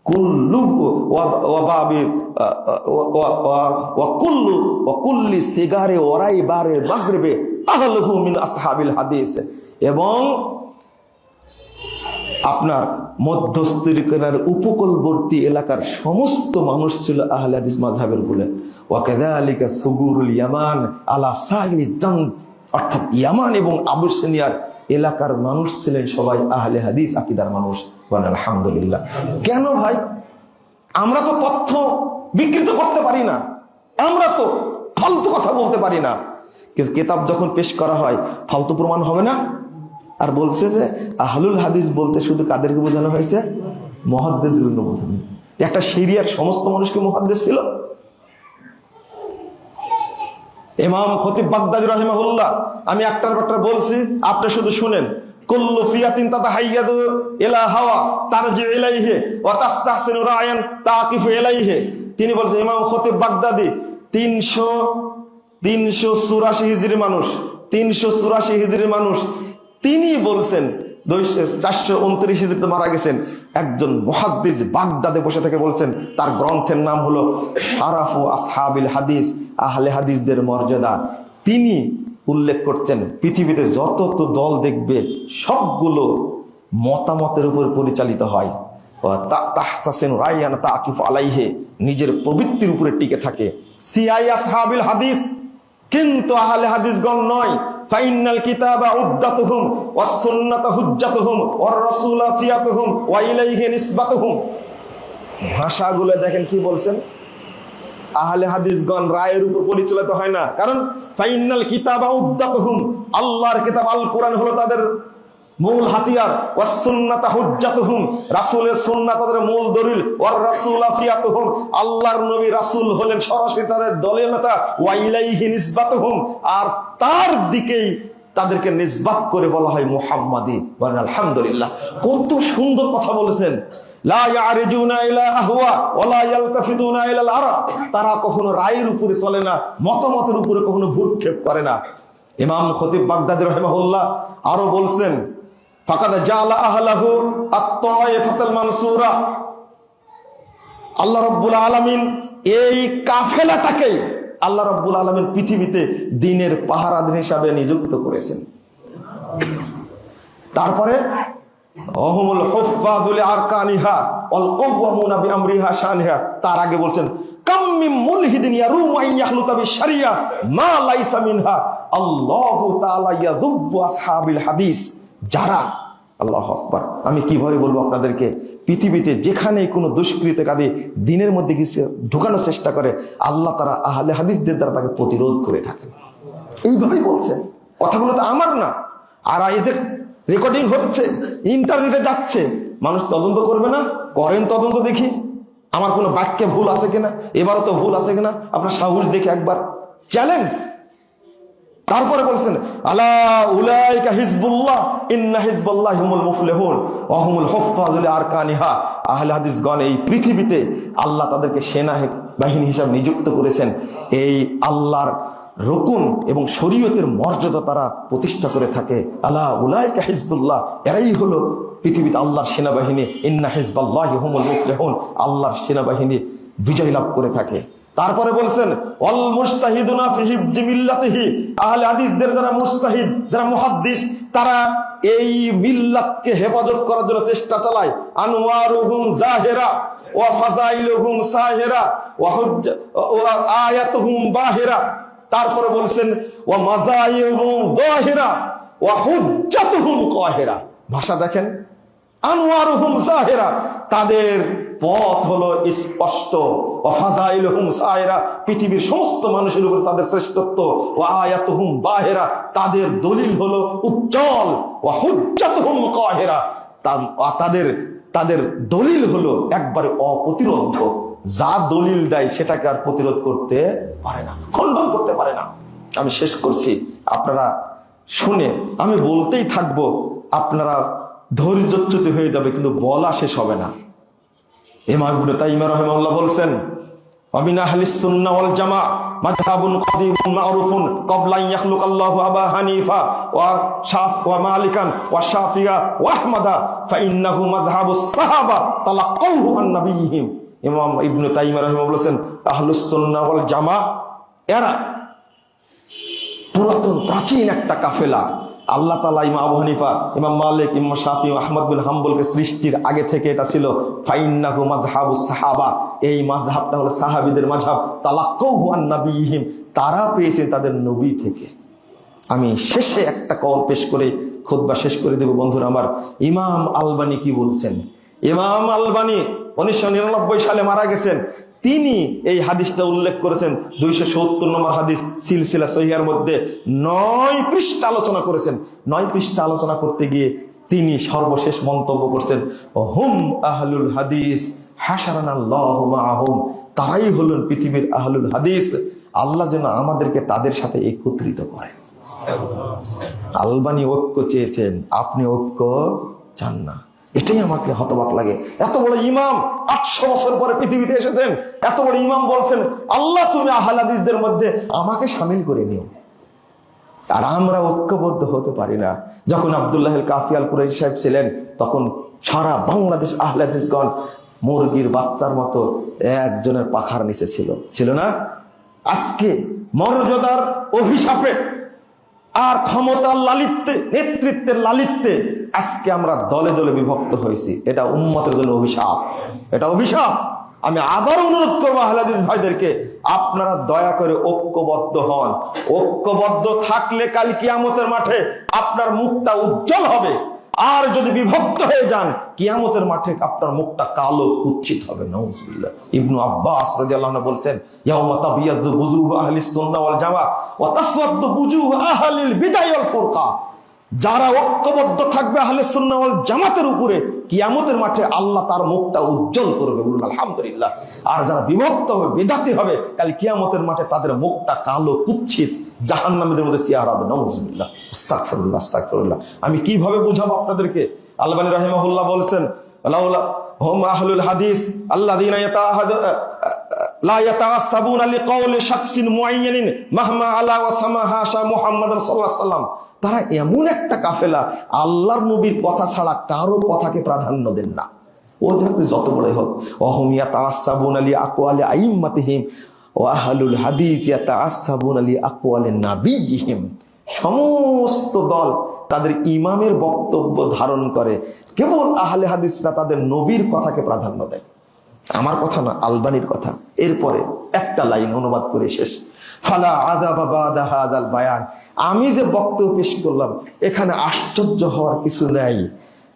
কুল্লু ওয়া বাবি ওয়া কুল্লি সিগারে ওরাই বারে মাগরিবে আহলুহু মিন আসহাবিল হাদিস, এবং আপনার মধ্যস্থিরকার উপকূলবর্তী এলাকার সমস্ত মানুষ ছিল আহলে হাদিস মাযহাবের বলে। ওয়া কাযালিকা সুগুরুল ইয়ামান আলা সাইলি জান, অর্থাৎ ইয়ামান এবং আবিসিনিয়ার এলাকার মানুষ ছিলেন সবাই আহলে হাদিস আকীদার মানুষ। বলেন আলহামদুলিল্লাহ। কেন ভাই? আমরা তো তথ্য বিকৃত করতে পারি না, আমরা তো ফালতু কথা বলতে পারি না, কিন্তু কিতাব যখন পেশ করা হয় ফালতু প্রমাণ হবে না। আর বলছে যে আহলুল হাদিস বলতে শুধু কাদেরকে বোঝানো হয়েছে? মুহাদ্দিসগুলো বোঝানো। একটা সিরিয়ার সমস্ত মানুষকে মুহাদ্দিস ছিল। ইমাম খতিব বাগদাদি রাহিমাহুল্লাহ, আমি একটার পর একটা বলছি, আপনি শুধু শুনেন। কুল্লু ফিয়াতিন তাতাহাইয়াদু ইলা হাওয়া তারজি ইলাইহি ওয়া তাস্তাহসিনু রায়ান তাকিফু ইলাইহি। তিনি বলছেন, ইমাম খতিব বাগদাদি 384 হিজরি মানুষ, 384 হিজরি মানুষ, তিনি বলছেন 429 হিজরিতে মারা গেছেন। একজন মুহাদ্দিস বাগদাদে বসে থেকে বলছেন, তার গ্রন্থের নাম হলো শারাফু আসহাবিল হাদিস, আহলে হাদিসদের মর্যাদা। তিনি উল্লেখ করছেন পৃথিবীতে যত তো দল দেখবে সবগুলো মতামতের উপর পরিচালিত হয়, নিজের প্রবৃত্তির উপরে টিকে থাকে। সিআই আসহাবিল হাদিস, কিন্তু আহলে হাদিসগণ নয়। ফাইনাল কিতাবা উদ্দাতুহুম ওয়াস সুন্নাতু হুজ্জাতুহুম ওয়ার রাসূলু ফিয়াতুহুম ওয়া ইলাইহি নিসবাতুহুম। ভাষাগুলো দেখেন কি বলছেন, আহলে হাদিসগণ রায়ের উপর পরিচালিত হয় না। কারণ ফাইনাল কিতাবা উদ্দাতুহুম, আল্লাহর কিতাব আল কোরআন হলো তাদের মূল হাতিয়ার। ওয়াস সুন্নাতু হুজ্জাতুহুম, রাসূলের সুন্নাত তাদের মূল দলিল। ওয়ার রাসূলু ফিয়াতুহুম, আল্লাহর নবী রাসূল হলেন সরাসরি তাদের দলীয় নেতা। ওয়া ইলাইহি নিসবাতুহুম, আর তার দিকেই তাদেরকে নিসবাত করে বলা হয় মুহাম্মাদি। বলেন আলহামদুলিল্লাহ। কত সুন্দর কথা বলেছেন। লা ইয়ারজুনা ইলা আহওয়া ওয়া লা ইয়ালতাফিতুনা ইলা আল-আরা, তারা কখনো রায়ের উপরে চলে না, মতামতের উপরে কখনো ভ্রুক্ষেপ করে না। ইমাম খতিব বাগদাদী রাহিমাহুল্লাহ আরো বলছেন, ফাকাদ জাআলা আহলাহু আত-তায়েফাতুল মানসুরা, আল্লাহ রাব্বুল আলামিন এই কাফেলাটাকে আল্লাহ রাব্বুল আলামিন পৃথিবীতে দ্বীনের পাহারাদার হিসাবে নিযুক্ত করেছেন। তারপরে ওহুমুল হুফাযুল আরকানিহা ওয়াল কাওয়ামুনা বিআমরিহা শানিহা, তার আগে বলছেন কাম মিন মুলহিদিন ইয়ারুমু আন ইয়াখলুকা বিশ-শারিয়া মা লাইসা মিনহা আল্লাহু তাআলা ইয়াযুব্বু আসহাবিল হাদিস। যারা, আল্লাহু আকবার, আমি কিভাবে বলবো আপনাদেরকে, পৃথিবীতে যেখানেই কোনো দুষ্কৃতকারী দ্বীনের মধ্যে কিছু ঢোকানোর চেষ্টা করে, আল্লাহ তারা আহলে হাদিসদের দ্বারা তাকে প্রতিরোধ করে থাকেন। এইভাবেই বলছেন, কথাগুলো তো আমার না। আর এই যে রেকর্ডিং হচ্ছে, ইন্টারনেটে যাচ্ছে, মানুষ তদন্ত করবে না? করেন তদন্ত, দেখি আমার কোনো বাক্যে ভুল আছে কিনা, এবারও তো ভুল আছে কিনা, আপনার সাহস দেখে একবার চ্যালেঞ্জ। তারপরে বলছেন আলা উলাইকা হিজবুল্লাহ ইন্না হিজবাল্লাহি হুমুল মুফলিহুন ওয়া হুমুল হুফাযুল আরকানিহা। আহলে হাদিসগণ এই পৃথিবীতে আল্লাহ তাদেরকে সেনা বাহিনী হিসাবে নিযুক্ত করেছেন। এই আল্লাহর রুকুন এবং শরীয়তের মর্যাদা তারা প্রতিষ্ঠা করে থাকে। আলা উলাইকা হিজবুল্লাহ, এরাই হলো পৃথিবীতে আল্লাহর সেনাবাহিনী। ইন্না হিজবাল্লাহি হুমুল মুফলিহুন, আল্লাহর সেনাবাহিনী বিজয় লাভ করে থাকে। তারপরে বলছেন ওয়াল মুজতাহিদুনা ফি হিফজি মিল্লাতিহি, আহলে হাদিসদের যারা মুজতাহিদ, যারা মুহাদ্দিস, তারা এই মিল্লাতকে হেফাজত করার জন্য চেষ্টা চালায়। আনওয়ারুহুম জাহিরা ওয়া ফাযাইলুহুম সাহিরা ওয়া আয়াতুহুম বাহিরা। তারপরে বলছেন ওয়া মাযাইহুম যাহিরা ওয়া হুজ্জাতুহুম কাহিরা। ভাষা দেখেন, আনওয়ারুহুম জাহিরা, তাদের পথ হলো স্পষ্ট। ওয়া ফাযাইলুহুম সাহিরা, পৃথিবীর সমস্ত মানুষের উপর তাদের শ্রেষ্ঠত্ব। ওয়া আয়াতুহুম বাহিরা, তাদের দলিল হলো উজ্জ্বল। ওয়া হুজ্জাতুহুম কাহিরা, তাদের দলিল হলো একবারে অপ্রতিরোধ্য। যা দলিল দেয় সেটাকে আর প্রতিরোধ করতে পারে না, খণ্ডন করতে পারে না। আমি শেষ করছি, আপনারা শুনে আমি বলতেই থাকবো, আপনারা ধৈর্যচ্যুত হয়ে যাবে, কিন্তু বলা শেষ হবে না। ইমাম ইবনে তাইমিয়া রাহিমাহুল্লাহ বলছেন ওয়া মিন আহলিস সুন্নাহ ওয়াল জামাআহ মাযহাবুন কাদীমুন মা'রুফুন ক্বাবলা আন ইয়াখলুকা আল্লাহু আবা হানিফা ওয়া মালিকান ওয়া শাফিয়া ওয়া আহমাদা ফা ইন্নাহু মাযহাবুস সাহাবা তালাক্কাউহু আন নাবিয়্যিহিম। ইমাম ইবনে তাইমিয়া রাহিমাহুল্লাহ বলেছেন আহলুস সুন্নাহ ওয়াল জামাআহ এরা পুরাতন প্রাচীন একটা কাফেলা। আল্লাহ তাআলা ইমাম আবু হানিফা, ইমাম মালিক, ইমাম শাফি, আহমদ বিন হাম্বলকে সৃষ্টির আগে থেকে এটা ছিল ফাইন্নাহু মাযহাবুস সাহাবা, এই মাযহাবটা হলো সাহাবীদের মাযহাব। তালাক্কাউহু আন নাবিয়্যিহিম, তারা পেয়েছে তাদের নবী থেকে। আমি শেষে একটা কল পেশ করে খুতবা শেষ করে দেব বন্ধুরা আমার। ইমাম আলবানী কি বলছেন? ইমাম আলবানী 1999 সালে মারা গেছেন। তিনি এই হাদিসটা উল্লেখ করেছেন 270 নম্বর হাদিস সিলসিলা সহিহার মধ্যে 9 পৃষ্ঠা আলোচনা করেছেন। 9 পৃষ্ঠা আলোচনা করতে গিয়ে তিনি সর্বশেষ মন্তব্য করছেন হুম আহলুল হাদিস হাশারানাল্লাহু মাআহুম, তারাই হলেন পৃথিবীর আহলুল হাদিস। আল্লাহ যেন আমাদেরকে তাদের সাথে একত্রিত করেন। আলবানী ঐক্য চেয়েছেন, আপনি ঐক্য চান না, এটাই আমাকে হতবাক লাগে। এত বড় ইমাম 800 বছর পরে পৃথিবীতে এসেছেন, এত বড় ইমাম বলছেন আল্লাহ তুমি আহলে হাদিসদের মধ্যে আমাকে শামিল করে নিও, আর আমরা ঐক্যবদ্ধ হতে পারি না। যখন আব্দুল্লাহ আল কাফি আল কুরাইশি সাহেব ছিলেন, তখন সারা বাংলাদেশ আহলে হাদিসগণ মুরগির বাচ্চার মতো একজনের পাখার নিচে ছিল না? আজকে মর্যাদার অভিশাপে আর ক্ষমতার লালিত্যে, নেতৃত্বের লালিত্যে আজকে আমরা দলে দলে বিভক্ত হয়েছি। এটা উম্মতের জন্য অভিশাপ, এটা অভিশাপ। আমি আবার অনুরোধ করবো আহলে হাদিস ভাইদেরকে, আপনারা দয়া করে ঐক্যবদ্ধ হন। ঐক্যবদ্ধ থাকলে কাল কিয়ামতের মাঠে আপনার মুখটা উজ্জ্বল হবে। আর যদি বিভক্ত হয়ে যান, কিয়ামতের মাঠে আপনার মুখটা কালো কুৎসিত হবে। নাউজুবিল্লাহ। ইবনু আব্বাস রাদিয়াল্লাহু আনহু বলেছেন, ইয়াউমা তাবিয়াদু বুজুহু আহলিস সুন্নাহ ওয়াল জামাআহ ওয়া তাসওয়াদু বুজুহু আহলিল বিদআহ ওয়াল ফুরকা। যারা ঐক্যবদ্ধ থাকবে আহলে সুন্নাহ ওয়াল জামাতের উপরে, কিয়ামতের মাঠে আল্লাহ তার মুখটা উজ্জ্বল করবে, বলুন আলহামদুলিল্লাহ। আর যারা বিভক্ত হবে, বিদাতি হবে, কাল কিয়ামতের মাঠে তাদের মুখটা কালো কুৎসিত জাহান্নামীদের মধ্যে চেহারা হবে। নাউজুবিল্লাহ, আস্তাগফিরুল্লাহ, আস্তাগফিরুল্লাহ। আমি কিভাবে বুঝাবো আপনাদেরকে? আলবানী রাহিমাহুল্লাহ বলেছেন, লাউলা হুম আহলুল হাদিস আল্লাযীনা লা ইয়াতাআসসাবুনা লিকাউলি শাখসিন মুআয়্যানিন মাহমা আলা ওয়া সামাহা শা মুহাম্মাদ সাল্লাল্লাহু আলাইহি ওয়াসাল্লাম। তারা এমন একটা কাফেলা, আল্লাহর নবীর কথা ছাড়া কারো কথাকে প্রাধান্য দেন না। ও যত বড়ই হোক, ওয়াহুম ইয়াতাআসসাবুনা লি আকওয়ালি আইম্মাতিহিম ওয়া আহলুল হাদিস ইয়াতাআসসাবুনা লি আকওয়ালি নাবিয়্যিহিম। সমস্ত দল তাদের ইমামের বক্তব্য ধারণ করে, কেবল আহলে হাদিসরা তাদের নবীর কথাকে প্রাধান্য দেয়। আমার কথা না, আলবানীর কথা। এরপরে একটা লাইন অনুবাদ করে শেষ। ফালা আযাবা বাদা হাযাল বায়ান। আমি যে বক্তব্য পেশ করলাম, এখানে আশ্চর্য হওয়ার কিছু নাই।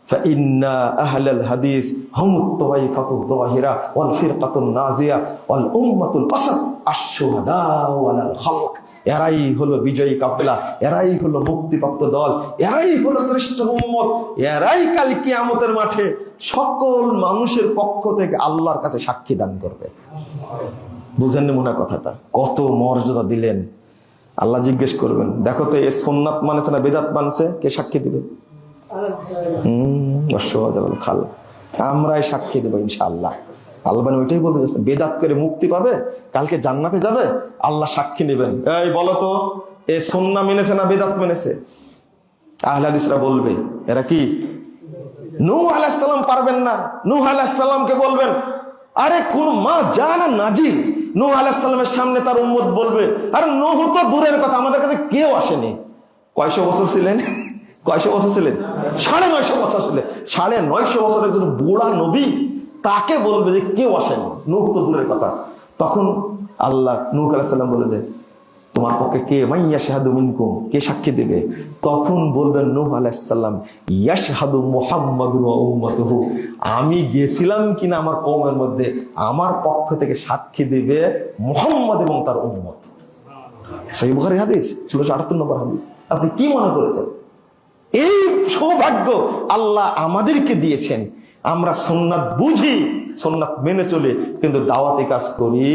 ফাইন্না আহলাল হাদিস হুমুত তাওয়াইফাতুদ যাহিরা ওয়াল ফিরকাতুন নাজিয়া ওয়াল উম্মাতুল আসাদ আশ-শুহাদা ওয়াল খালক। এরাই হলো বিজয়ী কাফেলা, এরাই হলো মুক্তিপ্রাপ্ত দল, এরাই হলো শ্রেষ্ঠ উম্মত, এরাই কাল কিয়ামতের মাঠে সকল মানুষের পক্ষ থেকে আল্লাহর কাছে সাক্ষী দান করবে। বুঝেননি মনে হয় কথাটা? কত মর্যাদা দিলেন। আল্লাহ জিজ্ঞেস করবেন, দেখো তো এ সুন্নাত মানেছে না বেদাত মানছে, কে সাক্ষী দিবে? খাল আমরাই সাক্ষী দেবো ইনশাআল্লাহ। আল্লাহ ওইটাই বলতে যাচ্ছেন, বেদাত করে মুক্তি পাবে, কালকে জান্নাতে যাবে, আল্লাহ সাক্ষী নেবেন। এই বলো তো, এ সুন্নাহ মেনেছে না বেদাত মেনেছে? আহলে হাদিসরা বলবে এরা কি? নূহ আলাইহিস সালাম পারবেন না? নূহ আলাইহিস সালামকে বলবেন, আরে কোন মা জানা নাজিল। নূহ আলাইহিস সালামের সামনে তার উম্মত বলবে, আরে নূহ তো দূরের কথা, আমাদের কাছে কেউ আসেনি। কয়শো বছর ছিলেন? কয়শো বছর ছিলেন? 950 বছর ছিলেন। 950 বছরের একজন বুড়া নবী, তাকে বলবে যে কেউ আসেনি, নূহ তো দূরের কথা। তখন আল্লাহ নূহ আলাইহিস সালাম বলে যে, তোমার পক্ষে কে মাইয়াশহাদু মিনকুম, কে সাক্ষী দেবে? তখন বলবেন নূহ আলাইহিস সালাম, ইয়াশহাদু মুহাম্মাদুন ওয়া উম্মাতুহু। আমি গেছিলাম কিনা আমার কওমের মধ্যে, আমার পক্ষ থেকে সাক্ষী দিবে মুহাম্মদ এবং তার উম্মত। সহিহ বুখারী হাদিস 678 নম্বর হাদিস। আপনি কি মনে করেছেন? এই সৌভাগ্য আল্লাহ আমাদেরকে দিয়েছেন। আমরা সুন্নাত বুঝি, সুন্নাত মেনে চলে, কিন্তু দাওয়াতি কাজ করি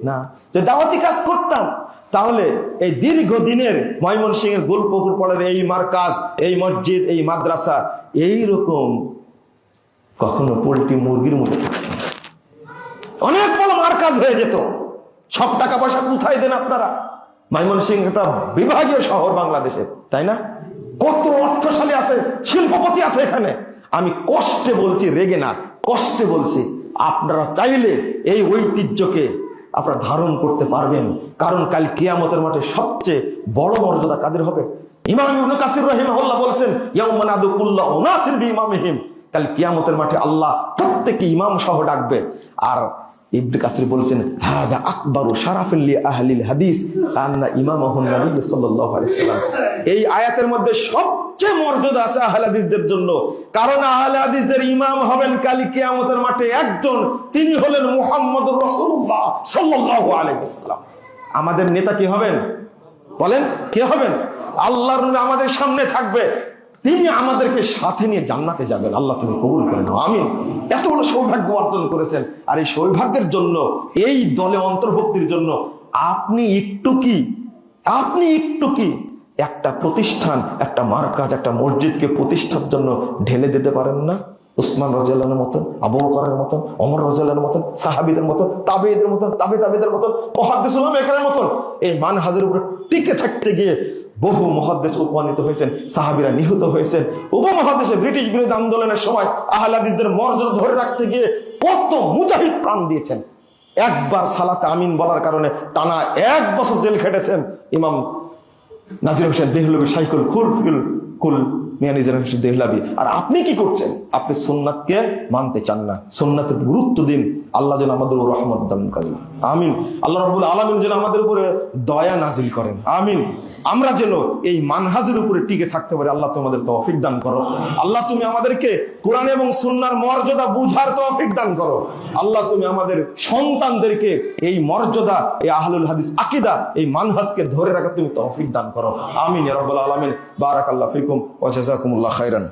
না। যে দাওয়াতি কাজ করতাম, তাহলে এই দীর্ঘদিনের ময়মনসিংহের গোলপুকুর পাড়ের এই মারকাজ, এই মসজিদ, এই মাদ্রাসা এইরকম কখনো পোল্ট্রি মুরগির মতো অনেক বড় মারকাজ হয়ে যেত। সব টাকা পয়সা কোথায় দেন আপনারা? ময়মনসিংহ একটা বিভাগীয় শহর বাংলাদেশে, তাই না? কত অর্থশালী আছে, শিল্পপতি আছে এখানে। আমি কষ্টে বলছি, রেগে না, কষ্টে বলছি। আপনারা চাইলে এই ঐতিহ্যকে আপনারা ধারণ করতে পারবেন, কারণ কাল কিয়ামতের মাঠে সবচেয়ে বড় মর্যাদা কাদের হবে? ইমাম ইবনে কাসির রাহিমাহুল্লাহ বলেছেন, ইয়াউমা নাদু কুল্লা উনাসিন বিইমামিহিম। কাল কিয়ামতের মাঠে আল্লাহ প্রত্যেককে ইমাম সহ ডাকবে। আর ইবনে কাসির বলেছেন, হাদা আকবারু শারাফিল লি আহলিল হাদিস আন্না ইমামাহুন নবী সাল্লাল্লাহু আলাইহি ওয়াসাল্লাম। এই আয়াতের মধ্যে সবচেয়ে মর্যাদা আছে আহলে হাদিসদের জন্য, কারণ আহলে হাদিসদের ইমাম হবেন কাল কিয়ামতের মাঠে একজন, তিনি হলেন মুহাম্মদুর রাসূলুল্লাহ সাল্লাল্লাহু আলাইহি ওয়াসাল্লাম। আমাদের নেতা কি হবেন? বলেন, কে হবেন? আল্লাহর নবী আমাদের সামনে থাকবে, তিনি আমাদেরকে সাথে নিয়ে জান্নাতে যাবেন। আল্লাহ তুমি কবুল করে নাও, আমিন। এত বড় সৌভাগ্য অর্জন করেছেন, আর এই সৌভাগ্যের জন্য, এই দলে অন্তর্ভুক্তির জন্য আপনি একটু কি একটা প্রতিষ্ঠান, একটা মারকাজ, একটা মসজিদকে প্রতিষ্ঠার জন্য ঢেলে দিতে পারেন না? উসমান রাদিয়াল্লাহু আনহুর মতন, আবু বকরের মতন, ওমর রাদিয়াল্লাহু আনহুর মতন, সাহাবীদের মতন, তাবেঈদের মতন, তাবেঈদের মতন, মুহাদ্দিস উলামায়ে মতন এই মানহাজের উপরে টিকে থাকতে গিয়ে বহু মুহাদ্দিস উপনীত হয়েছেন, সাহাবীরা নিহত হয়েছেন। উপমহাদেশে ব্রিটিশ বিরোধী আন্দোলনের সময় আহলে হাদিসদের মর্যাদা ধরে রাখতে গিয়ে কত মুজাহিদ প্রাণ দিয়েছেন। একবার সালাতে আমিন বলার কারণে টানা 1 বছর জেল খেটেছেন ইমাম নাজির হোসেন দেহলভী শাইখুল কুল মিয়া নিজাম হোসেন দেহলাবি। আর আপনি কি করছেন? আপনি সুন্নাতকে মানতে চান না, সুন্নাতের গুরুত্ব দিন। আল্লাহ যেন আমাদের উপর রহমত দান করেন, আমিন। আল্লাহ রাব্বুল আলামিন যেন আমাদের উপরে দয়া নাজিল করেন, আমিন। আমরা যেন এই মানহাজের উপরে টিকে থাকতে পারি। আল্লাহ তুমি আমাদের তৌফিক দান করো। আল্লাহ তুমি আমাদেরকে কোরআন এবং সুন্নাহর মর্যাদা বুঝার তৌফিক দান করো। আল্লাহ তুমি আমাদের সন্তানদেরকে এই মর্যাদা, এই আহলুল হাদিস আকীদা, এই মানহাজকে ধরে রাখা তুমি তৌফিক দান করো, আমিন ইয়া রাব্বাল আলামিন। বারাকাল্লাহু ফিকুম ওয়া জাযাকুমুল্লাহু খাইরান।